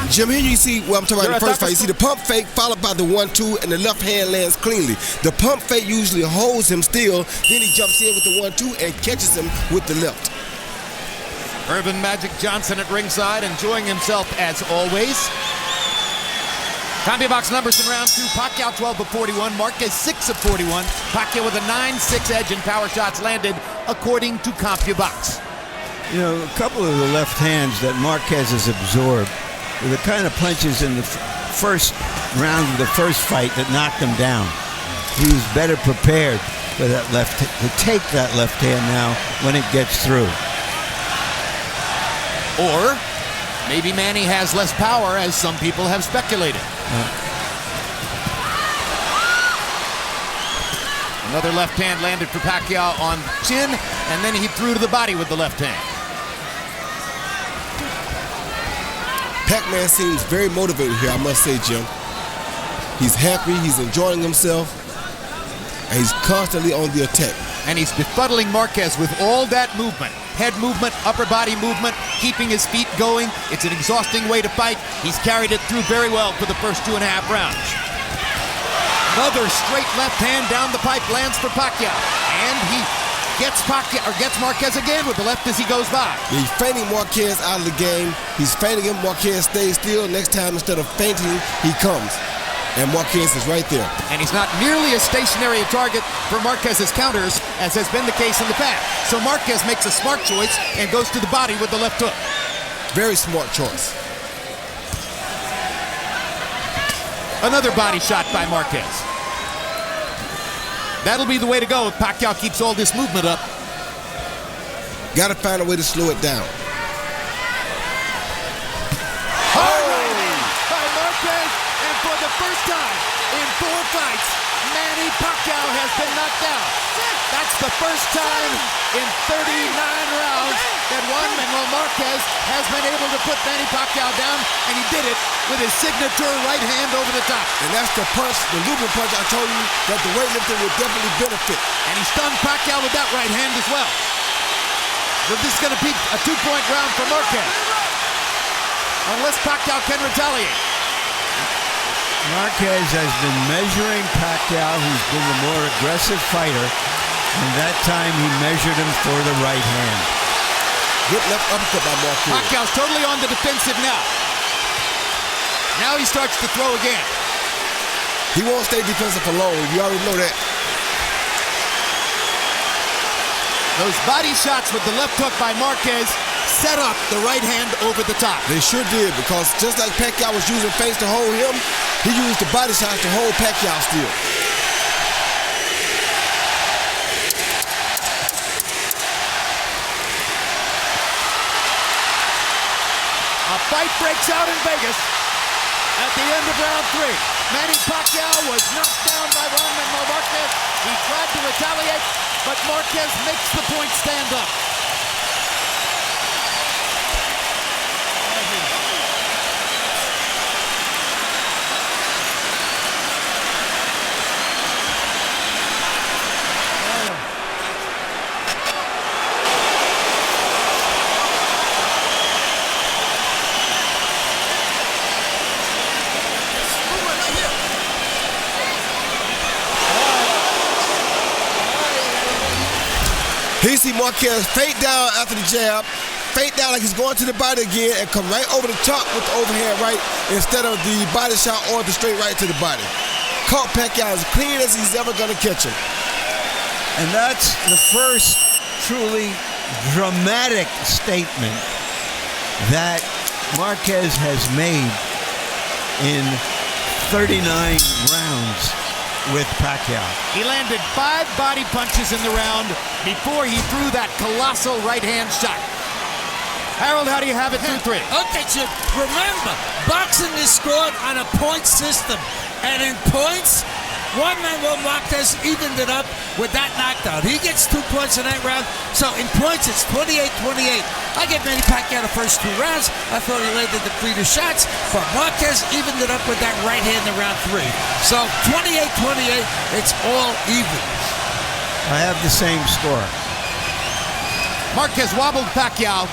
Jim, here you see what I'm talking about in the first fight. You see the pump fake followed by the 1-2, and the left hand lands cleanly. The pump fake usually holds him still, then he jumps in with the 1-2 and catches him with the left. Urban Magic Johnson at ringside, enjoying himself as always. CompuBox numbers in round 2. Pacquiao 12 of 41, Marquez 6 of 41. Pacquiao with a 9-6 edge in power shots landed, according to CompuBox. You know, a couple of the left hands that Marquez has absorbed were the kind of punches in the first round of the first fight that knocked him down. He was better prepared for that to take that left hand now when it gets through. Or maybe Manny has less power, as some people have speculated. Another left hand landed for Pacquiao on chin, and then he threw to the body with the left hand. Pac-Man seems very motivated here, I must say, Jim. He's happy, he's enjoying himself, and he's constantly on the attack. And he's befuddling Marquez with all that movement. Head movement, upper body movement, keeping his feet going. It's an exhausting way to fight. He's carried it through very well for the first 2.5 rounds. Another straight left hand down the pipe lands for Pacquiao. And he gets Marquez again with the left as he goes by. He's feinting Marquez out of the game. He's feinting him. Marquez stays still. Next time, instead of feinting, he comes. And Marquez is right there. And he's not nearly as stationary a target for Marquez's counters as has been the case in the past. So Marquez makes a smart choice and goes to the body with the left hook. Very smart choice. Another body shot by Marquez. That'll be the way to go if Pacquiao keeps all this movement up. Got to find a way to slow it down. For the first time in 4 fights, Manny Pacquiao has been knocked down. That's the first time in 39 rounds that Juan Manuel Marquez has been able to put Manny Pacquiao down, and he did it with his signature right hand over the top. And that's the punch, the looping punch I told you that the weightlifter would definitely benefit. And he stunned Pacquiao with that right hand as well. So this is going to be a 2-point round for Marquez, unless Pacquiao can retaliate. Marquez has been measuring Pacquiao, who's been the more aggressive fighter, and that time he measured him for the right hand. Good left uppercut by Marquez. Pacquiao's totally on the defensive now. Now he starts to throw again. He won't stay defensive for long. You already know that. Those body shots with the left hook by Marquez set up the right hand over the top. They sure did, because just like Pacquiao was using feints to hold him, he used the body shots to hold Pacquiao still. A fight breaks out in Vegas at the end of round 3. Manny Pacquiao was knocked down by Juan Manuel Marquez. He tried to retaliate, but Marquez makes the point stand up. see Marquez fade down after the jab, fade down like he's going to the body again, and come right over the top with the overhand right instead of the body shot or the straight right to the body. Caught Pacquiao as clean as he's ever going to catch him. And that's the first truly dramatic statement that Marquez has made in 39 rounds with Pacquiao. He landed 5 body punches in the round before he threw that colossal right-hand shot. Harold, how do you have it through 3? Okay, Chip, remember, boxing is scored on a point system. And in points, Juan Manuel Marquez evened it up with that knockdown. He gets 2 points in that round. So in points, it's 28-28. I give Manny Pacquiao the first 2 rounds. I thought he landed the cleaner shots, but Marquez evened it up with that right hand in round 3. So 28-28, it's all even. I have the same score. Marquez wobbled Pacquiao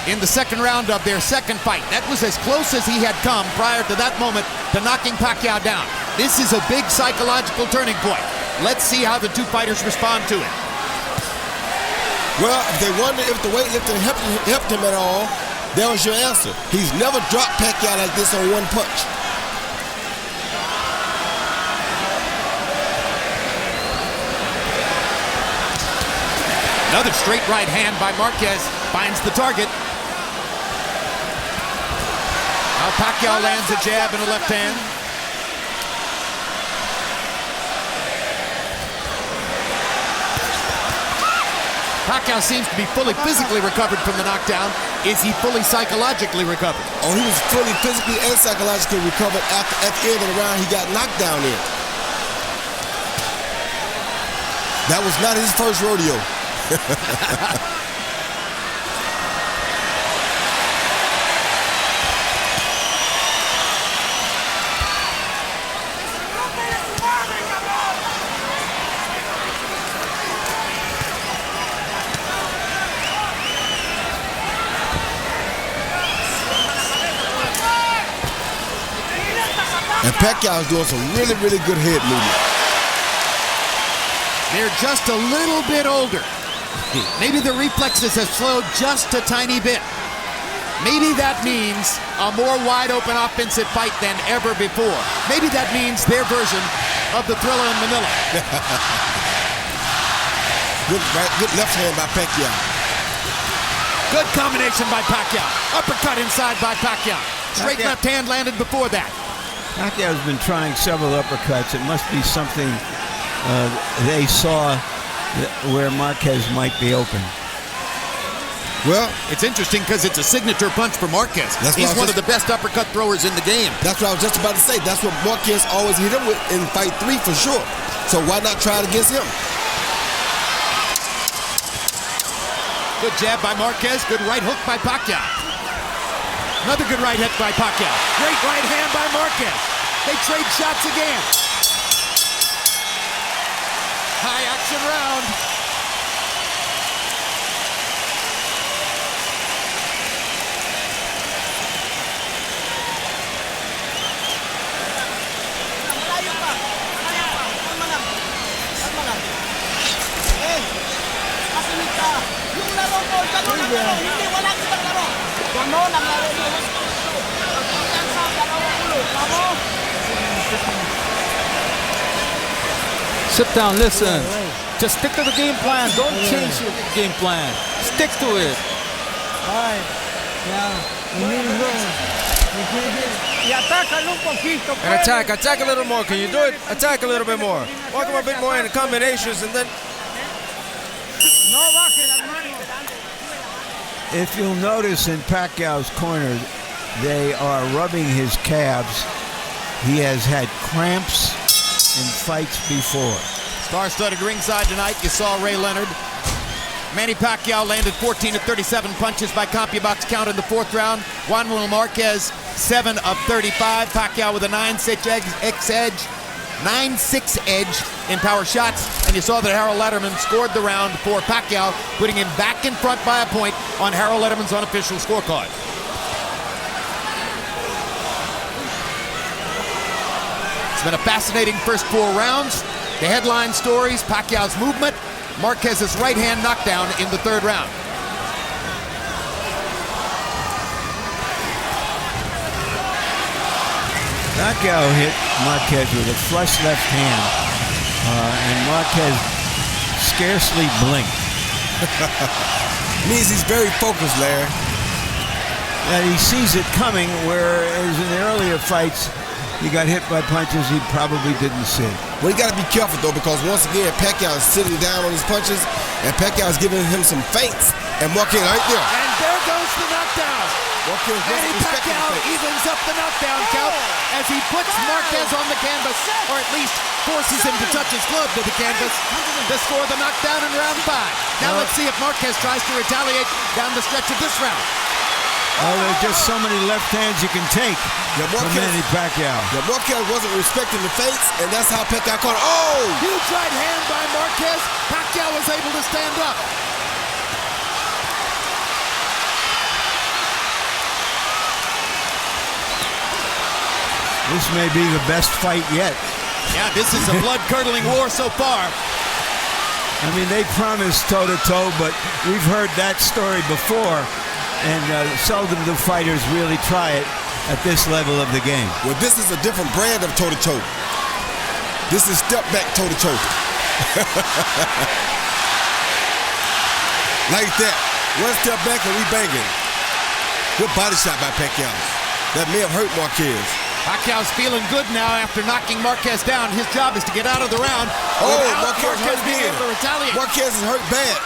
in the second round of their second fight. That was as close as he had come prior to that moment to knocking Pacquiao down. This is a big psychological turning point. Let's see how the 2 fighters respond to it. Well, if they wonder if the weightlifting helped him at all, that was your answer. He's never dropped Pacquiao like this on one punch. Another straight right hand by Marquez finds the target. Now Pacquiao lands a jab and a left hand. Pacquiao seems to be fully physically recovered from the knockdown. Is he fully psychologically recovered? Oh, he was fully physically and psychologically recovered at the end of the round he got knocked down in. That was not his first rodeo. And Pacquiao is doing some really, really good head movement. They're just a little bit older. Maybe the reflexes have slowed just a tiny bit. Maybe that means a more wide-open offensive fight than ever before. Maybe that means their version of the Thriller in Manila. Good left hand by Pacquiao. Good combination by Pacquiao. Uppercut inside by Pacquiao. Straight left hand landed before that. Pacquiao's been trying several uppercuts. It must be something they saw where Marquez might be open. Well, it's interesting because it's a signature punch for Marquez. He's one of the best uppercut throwers in the game. That's what I was just about to say. That's what Marquez always hit him with in fight 3 for sure. So why not try it against him? Good jab by Marquez. Good right hook by Pacquiao. Another good right hook by Pacquiao. Great right hand by Marquez. They trade shots again. High action round. Sit down, listen. Just stick to the game plan. Don't change your game plan. Stick to it. Ay, And attack a little more. Can you do it? Attack a little bit more. Walk him a bit more in the combinations and then. If you'll notice in Pacquiao's corner, they are rubbing his calves. He has had cramps in fights before. Star-studded ringside tonight. You saw Ray Leonard. Manny Pacquiao landed 14 of 37 punches by CompuBox count in the 4th round. Juan Manuel Marquez, 7 of 35. Pacquiao with a 9-6 edge in power shots. And you saw that Harold Letterman scored the round for Pacquiao, putting him back in front by a point on Harold Letterman's unofficial scorecard. It's been a fascinating first 4 rounds. The headline stories, Pacquiao's movement, Marquez's right hand knockdown in the third round. Pacquiao hit Marquez with a flush left hand, and Marquez scarcely blinked. Means he's very focused, Larry. And he sees it coming, whereas in the earlier fights, he got hit by punches he probably didn't see. Well, you got to be careful, though, because once again, Pacquiao is sitting down on his punches, and Pacquiao is giving him some feints, and Marquez right there. And there goes the knockdown. Manny Pacquiao evens up the knockdown count as he puts Marquez on the canvas, or at least forces him to touch his glove to the canvas to score the knockdown in round 5. Now let's see if Marquez tries to retaliate down the stretch of this round. Oh, there's just so many left hands you can take from Manny Pacquiao. Yeah, Marquez wasn't respecting the feints, and that's how Pacquiao caught it. Oh! Huge right hand by Marquez. Pacquiao was able to stand up. This may be the best fight yet. Yeah, this is a blood-curdling war so far. I mean, they promised toe-to-toe, but we've heard that story before, and seldom do fighters really try it at this level of the game. Well, this is a different brand of toe-to-toe. This is step-back toe-to-toe. Like that. One step back and we banging. Good body shot by Pacquiao. That may have hurt Marquez. Pacquiao's feeling good now after knocking Marquez down. His job is to get out of the round. Oh, Marquez being able to retaliate. Marquez is hurt bad.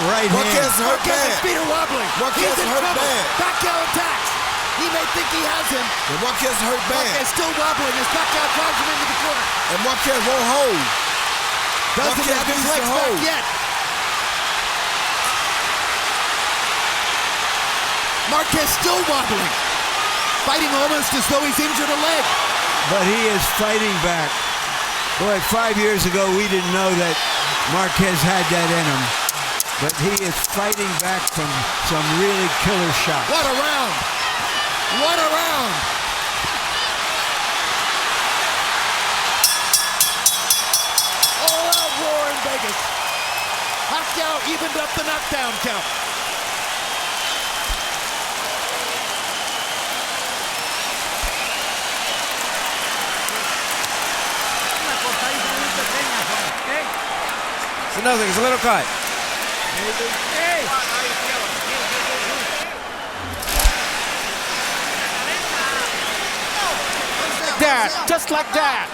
Right Marquez is hurt Marquez's bad. feet are wobbling. Marquez is hurt bad. Pacquiao attacks. He may think he has him. And Marquez is hurt bad. Marquez still wobbling as Pacquiao drives him into the corner. And Marquez won't hold. Doesn't have his legs back yet. Marquez still wobbling. Fighting almost as though he's injured a leg. But he is fighting back. Boy, 5 years ago, we didn't know that Marquez had that in him. But he is fighting back from some really killer shots. What a round! What a round! All-out roar in Vegas. Pacquiao evened up the knockdown count. It's nothing, it's a little cut. Like that, just like that.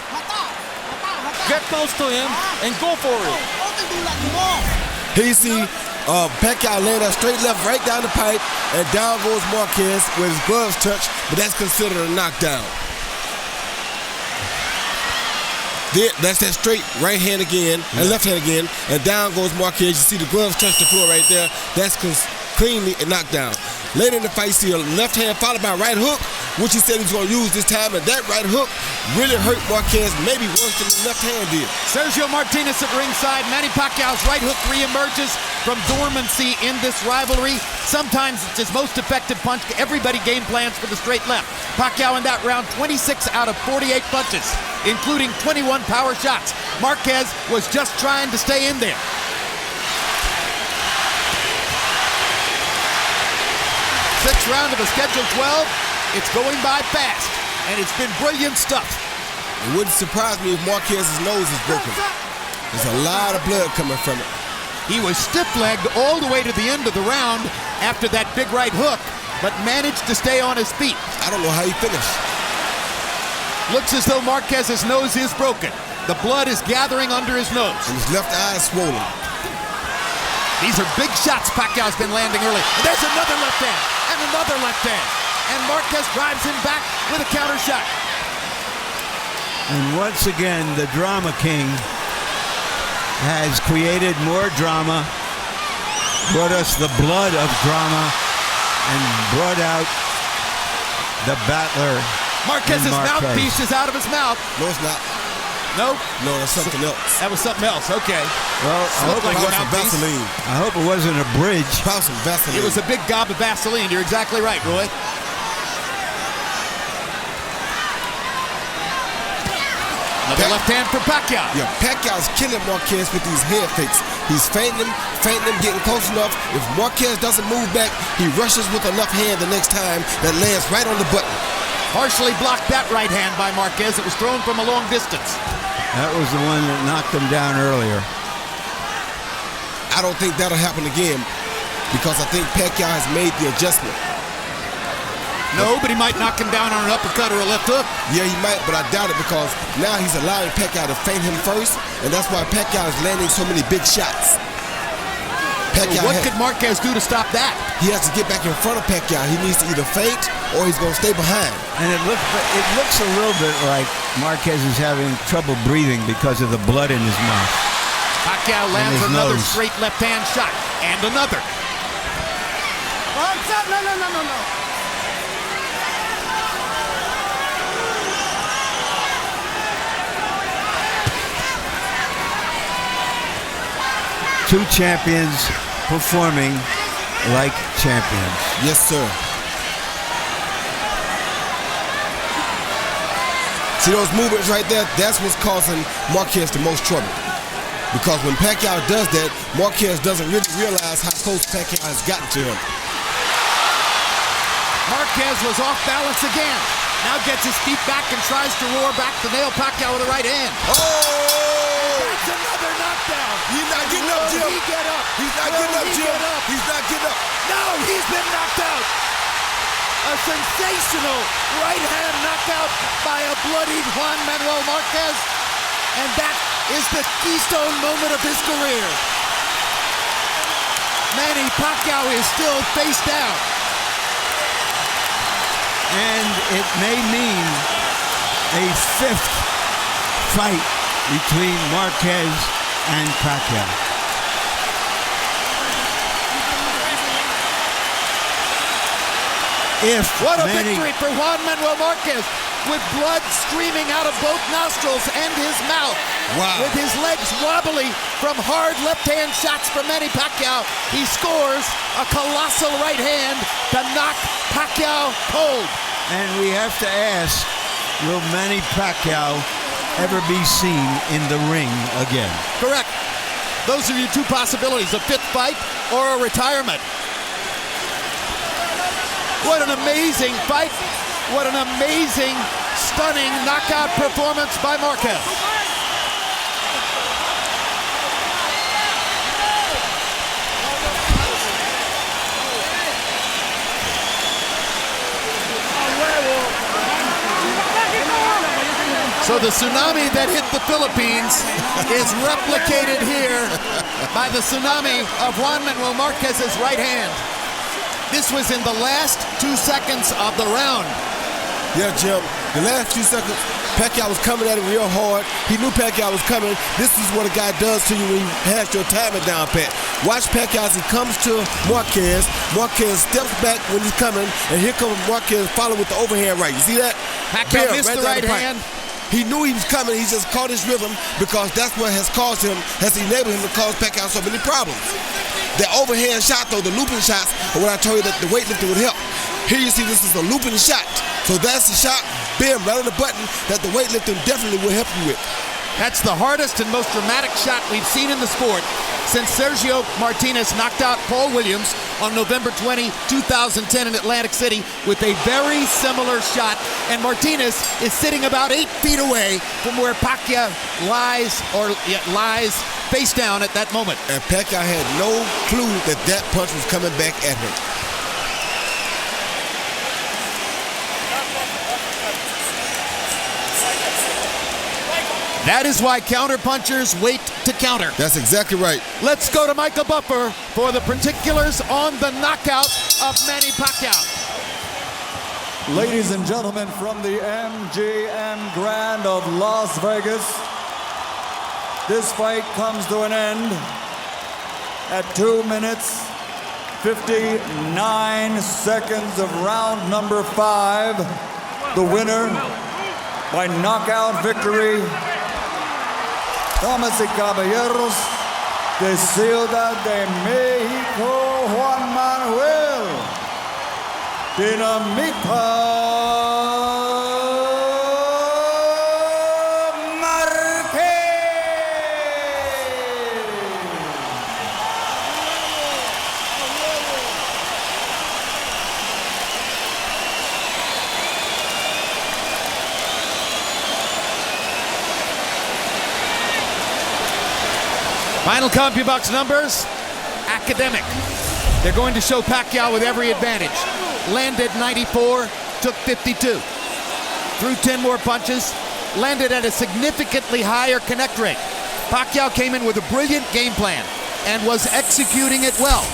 Get close to him and go for it. Here you see Pacquiao laying that straight left right down the pipe, and down goes Marquez with his gloves touch, but that's considered a knockdown. That's that straight right hand again and left hand again, and down goes Marquez. You see the gloves touch the floor right there. That's cleanly a knockdown. Later in the fight, you see a left hand followed by a right hook, which he said he was going to use this time, and that right hook really hurt Marquez, maybe worse than the left hand did. Sergio Martinez at ringside. Manny Pacquiao's right hook reemerges from dormancy in this rivalry. Sometimes it's his most effective punch. Everybody game plans for the straight left. Pacquiao in that round, 26 out of 48 punches, including 21 power shots. Marquez was just trying to stay in there. Sixth round of a scheduled 12. It's going by fast, and it's been brilliant stuff. It wouldn't surprise me if Marquez's nose is broken. There's a lot of blood coming from it. He was stiff-legged all the way to the end of the round after that big right hook, but managed to stay on his feet. I don't know how he finished. Looks as though Marquez's nose is broken. The blood is gathering under his nose. And his left eye is swollen. These are big shots Pacquiao's been landing early. And there's another left hand, and another left hand. And Marquez drives him back with a counter shot. And once again, the drama king has created more drama, brought us the blood of drama, and brought out the battler. Marquez's mouthpiece is out of his mouth. No, it's not. No? No, that's something else. That was something else, okay. Well, I hope, like Vaseline. I hope it wasn't a bridge. Probably some Vaseline. It was a big gob of Vaseline. You're exactly right, Roy. Another left hand for Pacquiao. Yeah, Pacquiao's killing Marquez with these head fakes. He's feinting him, getting close enough. If Marquez doesn't move back, he rushes with a left hand the next time that lands right on the button. Partially blocked that right hand by Marquez. It was thrown from a long distance. That was the one that knocked him down earlier. I don't think that'll happen again because I think Pacquiao has made the adjustment. No, but he might knock him down on an uppercut or a left hook. Yeah, he might, but I doubt it because now he's allowing Pacquiao to feint him first, and that's why Pacquiao is landing so many big shots. What could Marquez do to stop that? He has to get back in front of Pacquiao. He needs to either feint or he's going to stay behind. And it looks a little bit like Marquez is having trouble breathing because of the blood in his mouth. Pacquiao lands another straight left-hand shot. And another. No. Two champions performing like champions. Yes, sir. See those movements right there? That's what's causing Marquez the most trouble. Because when Pacquiao does that, Marquez doesn't really realize how close Pacquiao has gotten to him. Marquez was off balance again. Now gets his feet back and tries to roar back to nail Pacquiao with the right hand. That's another knockdown. He's not getting up, Jim. He get up. He's not getting up, Jim. He's not getting up. No, he's been knocked out. A sensational right hand knockout by a bloodied Juan Manuel Marquez. And that is the keystone moment of his career. Manny Pacquiao is still face down. And it may mean a fifth fight between Marquez and Pacquiao. What a victory for Juan Manuel Marquez, with blood streaming out of both nostrils and his mouth. Wow. With his legs wobbly from hard left-hand shots from Manny Pacquiao, he scores a colossal right hand to knock Pacquiao cold. And we have to ask, will Manny Pacquiao ever be seen in the ring again? Correct. Those are your two possibilities, a fifth fight or a retirement. What an amazing fight. What an amazing, stunning knockout performance by Marquez. So the tsunami that hit the Philippines is replicated here by the tsunami of Juan Manuel Marquez's right hand. This was in the last 2 seconds of the round. Yeah, Jim, the last few seconds, Pacquiao was coming at him real hard. He knew Pacquiao was coming. This is what a guy does to you when you has your timing down pat. Watch Pacquiao as he comes to Marquez. Marquez steps back when he's coming, and here comes Marquez following with the overhand right. You see that? Pacquiao missed the right hand. He knew he was coming. He just caught his rhythm because that's what has caused him, has enabled him to cause Pacquiao so many problems. The overhand shot, though, the looping shots, are what I told you that the weightlifting would help. Here you see this is a looping shot. So that's the shot, bam, right on the button that the weightlifting definitely will help you with. That's the hardest and most dramatic shot we've seen in the sport since Sergio Martinez knocked out Paul Williams on November 20, 2010 in Atlantic City with a very similar shot. And Martinez is sitting about 8 feet away from where Pacquiao lies face down at that moment. And Pacquiao had no clue that that punch was coming back at him. That is why counterpunchers wait to counter. That's exactly right. Let's go to Michael Buffer for the particulars on the knockout of Manny Pacquiao. Ladies and gentlemen, from the MGM Grand of Las Vegas, this fight comes to an end at 2 minutes, 59 seconds of round number 5. The winner by knockout victory, damas y caballeros, de Ciudad de México, Juan Manuel Dinamita Marquez. Final CompuBox numbers, academic. They're going to show Pacquiao with every advantage. Landed 94, took 52. Threw 10 more punches, landed at a significantly higher connect rate. Pacquiao came in with a brilliant game plan and was executing it well.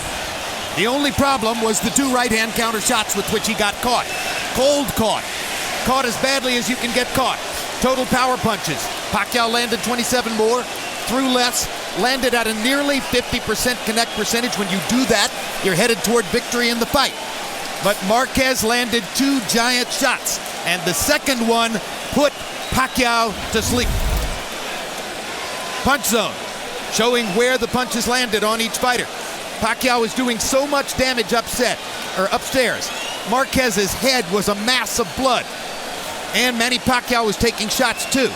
The only problem was the 2 right-hand counter shots with which he got caught. Cold caught. Caught as badly as you can get caught. Total power punches. Pacquiao landed 27 more, threw less, landed at a nearly 50% connect percentage. When you do that, you're headed toward victory in the fight. But Marquez landed 2 giant shots, and the second one put Pacquiao to sleep. Punch zone, showing where the punches landed on each fighter. Pacquiao was doing so much damage upstairs. Marquez's head was a mass of blood. And Manny Pacquiao was taking shots too.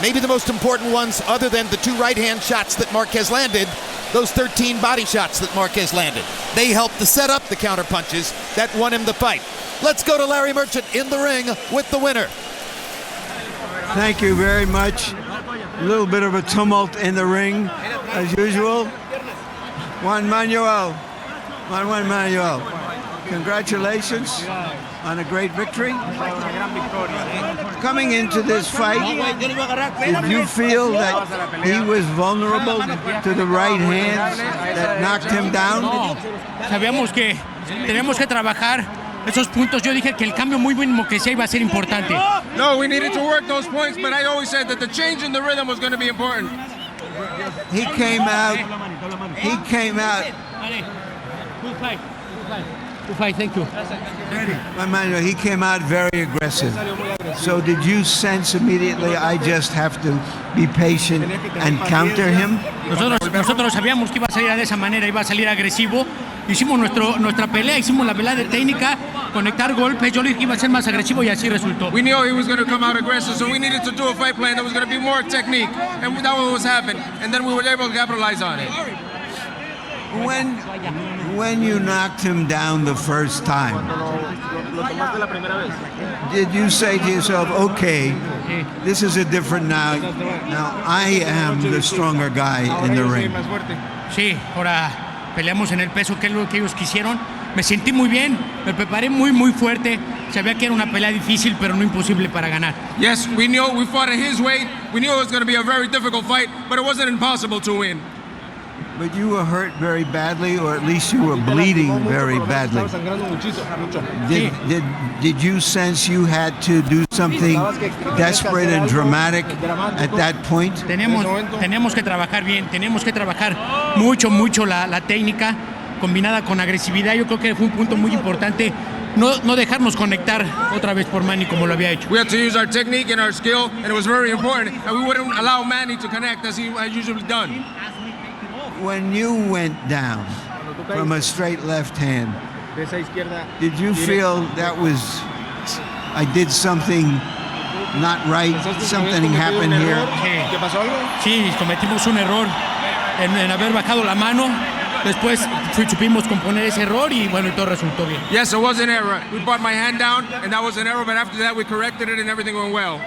Maybe the most important ones, other than the 2 right-hand shots that Marquez landed, those 13 body shots that Marquez landed. They helped to set up the counter punches that won him the fight. Let's go to Larry Merchant in the ring with the winner. Thank you very much. A little bit of a tumult in the ring, as usual. Juan Manuel. Congratulations on a great victory. Coming into this fight, did you feel that he was vulnerable to the right hands that knocked him down? No, sabíamos que tenemos que trabajar esos puntos. Yo dije que el cambio muy mínimo que se iba a ser importante. No, we needed to work those points, but I always said that the change in the rhythm was going to be important. He came out. Good fight, thank you. Manuel, he came out very aggressive. So did you sense immediately, I just have to be patient and counter him? Nosotros sabíamos que iba a salir de esa manera, iba a salir agresivo. Hicimos nuestra pelea, hicimos la pelea de técnica, conectar golpes. Yo le dije que iba a ser más agresivo y así resultó. We knew he was going to come out aggressive, so we needed to do a fight plan that was going to be more technique, and that was happening. And then we were able to capitalize on it. When you knocked him down the first time, did you say to yourself, okay, this is a different now I am the stronger guy in the ring? Sí, ahora peleamos en el peso, que es lo que ellos quisieron. Me sentí muy bien, me preparé muy fuerte. Sabía que era una pelea difícil, pero no imposible para ganar. Yes, we knew we fought at his weight. We knew it was going to be a very difficult fight, but it wasn't impossible to win. But you were hurt very badly, or at least you were bleeding very badly. Did you sense you had to do something desperate and dramatic at that point? Tenemos que trabajar bien, tenemos que trabajar mucho la técnica combinada con agresividad. Yo creo que fue un punto muy importante. No dejarnos conectar otra vez por Manny como lo había hecho. We had to use our technique and our skill, and it was very important. And we wouldn't allow Manny to connect as he had usually done. When you went down from a straight left hand, did you feel that I did something not right? Something happened here? Sí, cometimos un error en haber bajado la mano. Después supimos componer ese error y bueno, y todo resultó bien. Yes, it was an error. We brought my hand down and that was an error, but after that we corrected it and everything went well.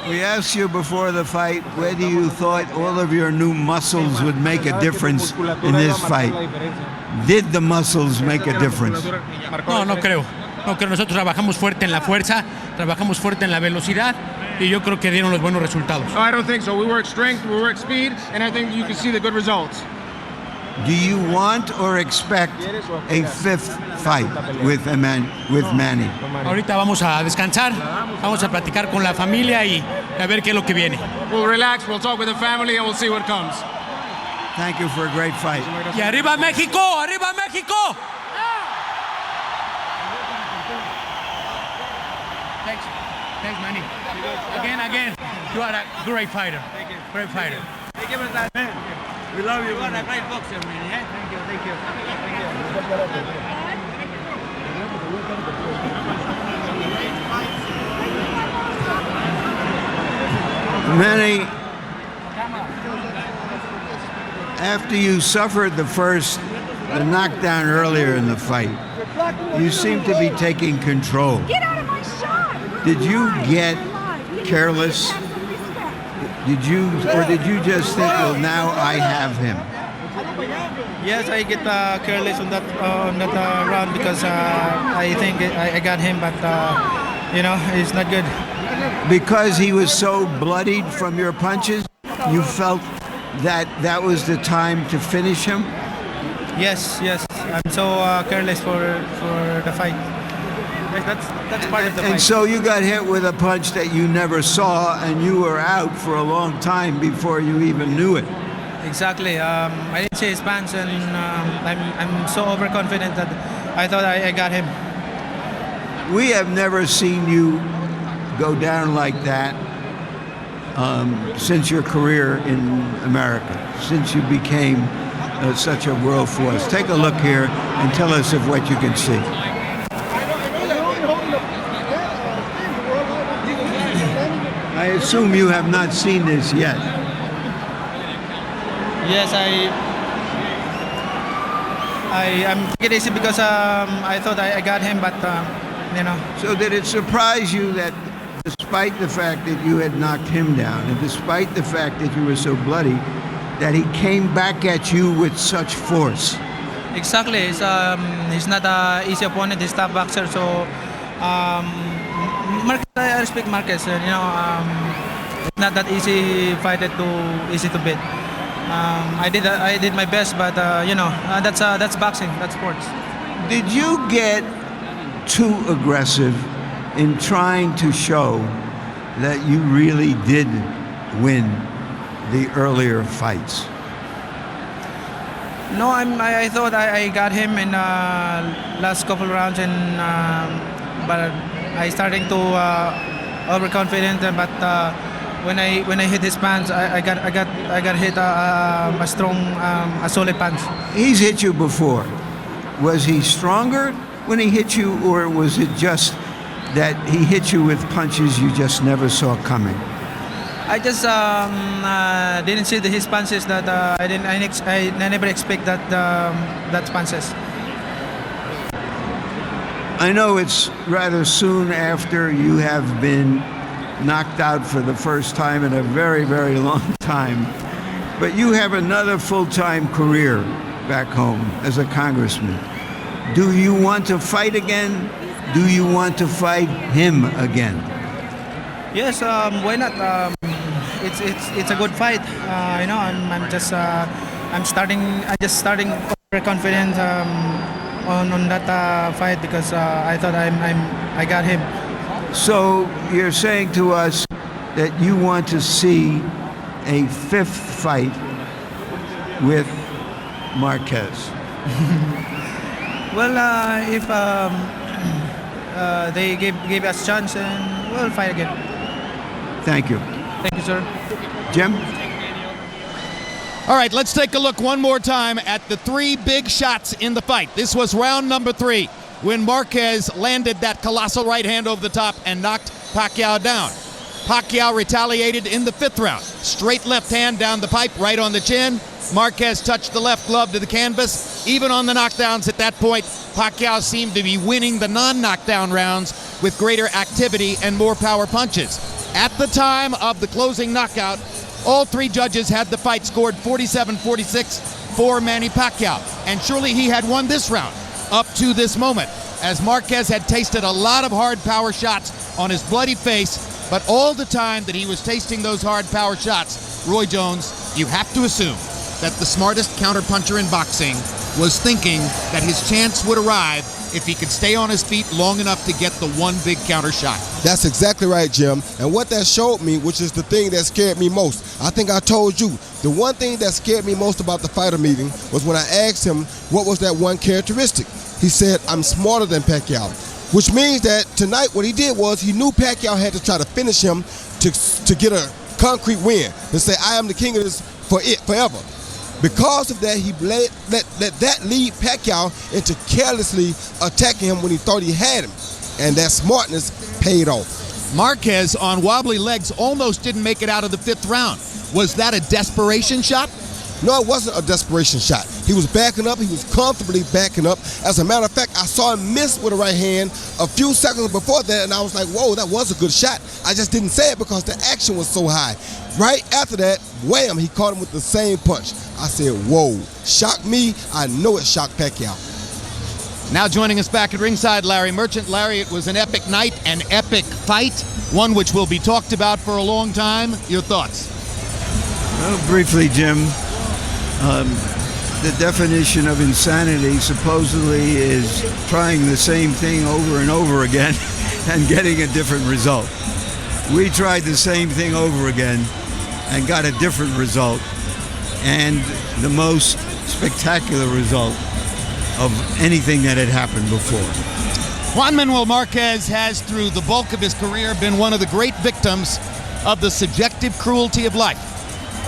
We asked you before the fight whether you thought all of your new muscles would make a difference in this fight. Did the muscles make a difference? No creo. Nosotros trabajamos fuerte en la fuerza, trabajamos fuerte en la velocidad y yo creo que dieron los buenos resultados. No, I don't think so. We worked strength, we worked speed, and I think you can see the good results. Do you want or expect a fifth fight with Manny? Ahorita vamos a descansar, vamos a platicar con la familia y a ver qué es lo que viene. We'll relax, we'll talk with the family, and we'll see what comes. Thank you for a great fight. Y arriba México, arriba México. Thanks, Manny. Again, you are a great fighter. Great fighter. Thank you, man. We love you. You are a great boxer, man. Yeah? Thank you. Manny, after you suffered the knockdown earlier in the fight, you seem to be taking control. Get out of my shot! Did you get careless? Did you just think, well, now I have him? Yes, I get careless on that round because I think I got him, but it's not good. Because he was so bloodied from your punches, you felt that was the time to finish him? Yes. I'm so careless for the fight. That's part of the fight. And so you got hit with a punch that you never saw, and you were out for a long time before you even knew it. Exactly. I didn't see his punch, and I'm so overconfident that I thought I got him. We have never seen you go down like that since your career in America, since you became such a world force. Take a look here and tell us of what you can see. I assume you have not seen this yet. Yes, I'm taking it easy because I thought I got him, but So did it surprise you that despite the fact that you had knocked him down, and despite the fact that you were so bloody, that he came back at you with such force? Exactly. He's not an easy opponent. He's a tough boxer. So Marquez, I respect Marquez. It's not that easy fighter easy to beat. I did my best, but that's boxing. That's sports. Did you get too aggressive in trying to show that you really did win the earlier fights? No, I thought I got him in last couple rounds, and but I starting to overconfident. But when I hit his punch, I got hit a strong, a solid punch. He's hit you before. Was he stronger when he hit you, or was it just that he hit you with punches you just never saw coming? I just didn't see his punches that I never expect that punches. I know it's rather soon after you have been knocked out for the first time in a very, very long time, but you have another full-time career back home as a congressman. Do you want to fight again? Do you want to fight him again? Yes, why not? It's a good fight. I'm just starting overconfident on that fight because I thought I got him. So you're saying to us that you want to see a fifth fight with Marquez? Well, if they give us a chance, and we'll fight again. Thank you. Thank you, sir. Jim? All right, let's take a look one more time at the three big shots in the fight. This was round number 3 when Marquez landed that colossal right hand over the top and knocked Pacquiao down. Pacquiao retaliated in the 5th round. Straight left hand down the pipe, right on the chin. Marquez touched the left glove to the canvas. Even on the knockdowns at that point, Pacquiao seemed to be winning the non-knockdown rounds with greater activity and more power punches. At the time of the closing knockout, all 3 judges had the fight scored 47-46 for Manny Pacquiao. And surely he had won this round up to this moment, as Marquez had tasted a lot of hard power shots on his bloody face. But all the time that he was tasting those hard power shots, Roy Jones, you have to assume that the smartest counterpuncher in boxing was thinking that his chance would arrive if he could stay on his feet long enough to get the one big counter shot. That's exactly right, Jim. And what that showed me, which is the thing that scared me most, I think I told you, the one thing that scared me most about the fighter meeting was when I asked him what was that one characteristic. He said, I'm smarter than Pacquiao, which means that tonight what he did was he knew Pacquiao had to try to finish him to get a concrete win, to say, I am the king of this forever. Because of that, he let that lead Pacquiao into carelessly attacking him when he thought he had him. And that smartness paid off. Marquez, on wobbly legs, almost didn't make it out of the 5th round. Was that a desperation shot? No, it wasn't a desperation shot. He was backing up. He was comfortably backing up. As a matter of fact, I saw him miss with a right hand a few seconds before that, and I was like, whoa, that was a good shot. I just didn't say it because the action was so high. Right after that, wham, he caught him with the same punch. I said, whoa, shocked me. I know it shocked Pacquiao. Now joining us back at ringside, Larry Merchant. Larry, it was an epic night, an epic fight, one which will be talked about for a long time. Your thoughts? Well, briefly, Jim, the definition of insanity supposedly is trying the same thing over and over again and getting a different result. We tried the same thing over again and got a different result, and the most spectacular result of anything that had happened before. Juan Manuel Marquez has, through the bulk of his career, been one of the great victims of the subjective cruelty of life.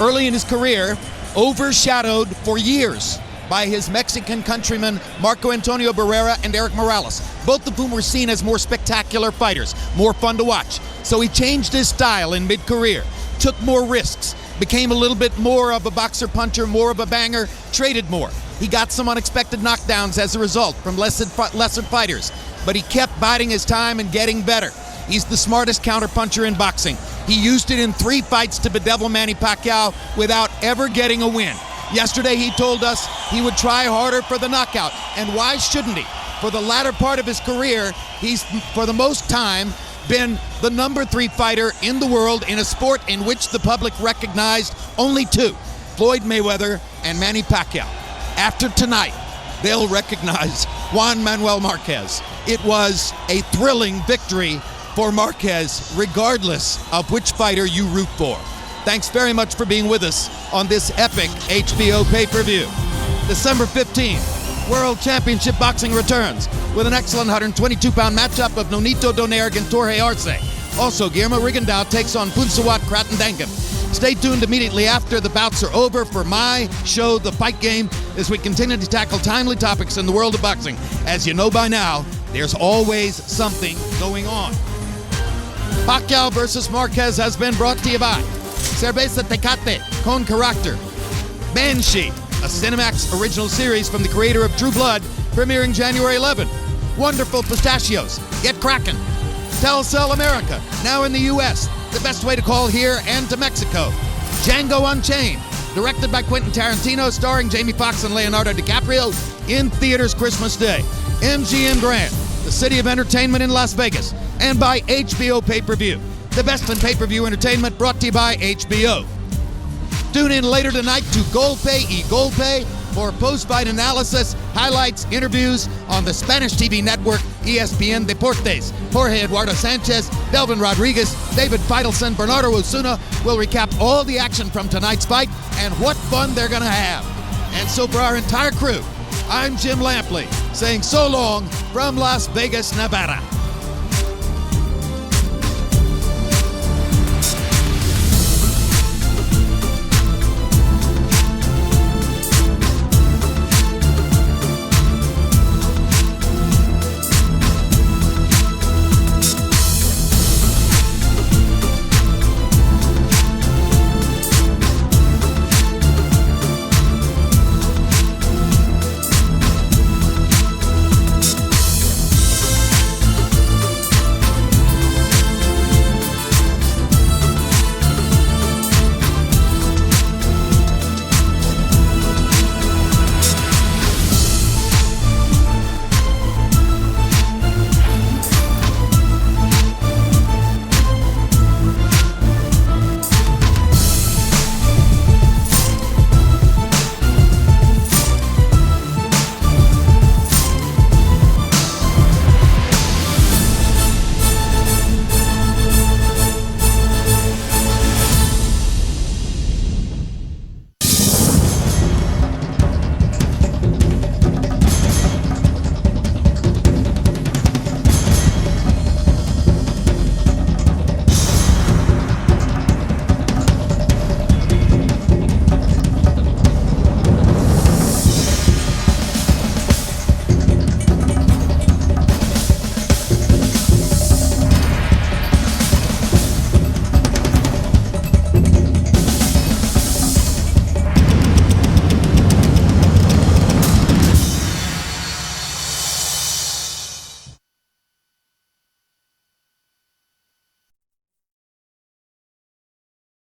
Early in his career, overshadowed for years by his Mexican countrymen Marco Antonio Barrera and Eric Morales, both of whom were seen as more spectacular fighters, more fun to watch. So he changed his style in mid-career, took more risks, became a little bit more of a boxer-puncher, more of a banger, traded more. He got some unexpected knockdowns as a result from lesser fighters, but he kept biding his time and getting better. He's the smartest counterpuncher in boxing. He used it in 3 fights to bedevil Manny Pacquiao without ever getting a win. Yesterday he told us he would try harder for the knockout, and why shouldn't he? For the latter part of his career, he's, for the most time, been the number 3 fighter in the world in a sport in which the public recognized only 2, Floyd Mayweather and Manny Pacquiao. After tonight, they'll recognize Juan Manuel Marquez. It was a thrilling victory for Marquez, regardless of which fighter you root for. Thanks very much for being with us on this epic HBO Pay-Per-View. December 15th, World Championship Boxing returns with an excellent 122-pound matchup of Nonito Donaire and Jorge Arce. Also, Guillermo Rigondeaux takes on Punsawat Kratendangam. Stay tuned immediately after the bouts are over for my show, The Fight Game, as we continue to tackle timely topics in the world of boxing. As you know by now, there's always something going on. Pacquiao versus Marquez has been brought to you by Cerveza Tecate con Carácter, Banshee, a Cinemax original series from the creator of True Blood, premiering January 11. Wonderful Pistachios, get crackin'. Telcel America, now in the U.S., the best way to call here and to Mexico. Django Unchained, directed by Quentin Tarantino, starring Jamie Foxx and Leonardo DiCaprio, in theaters Christmas Day. MGM Grand, the city of entertainment in Las Vegas, and by HBO Pay-Per-View, the best in pay-per-view entertainment, brought to you by HBO. Tune in later tonight to Golpe y Golpe for post-fight analysis, highlights, interviews on the Spanish TV network ESPN Deportes. Jorge Eduardo Sanchez, Delvin Rodriguez, David Feitelson, Bernardo Osuna will recap all the action from tonight's fight and what fun they're going to have. And so for our entire crew, I'm Jim Lampley saying so long from Las Vegas, Nevada.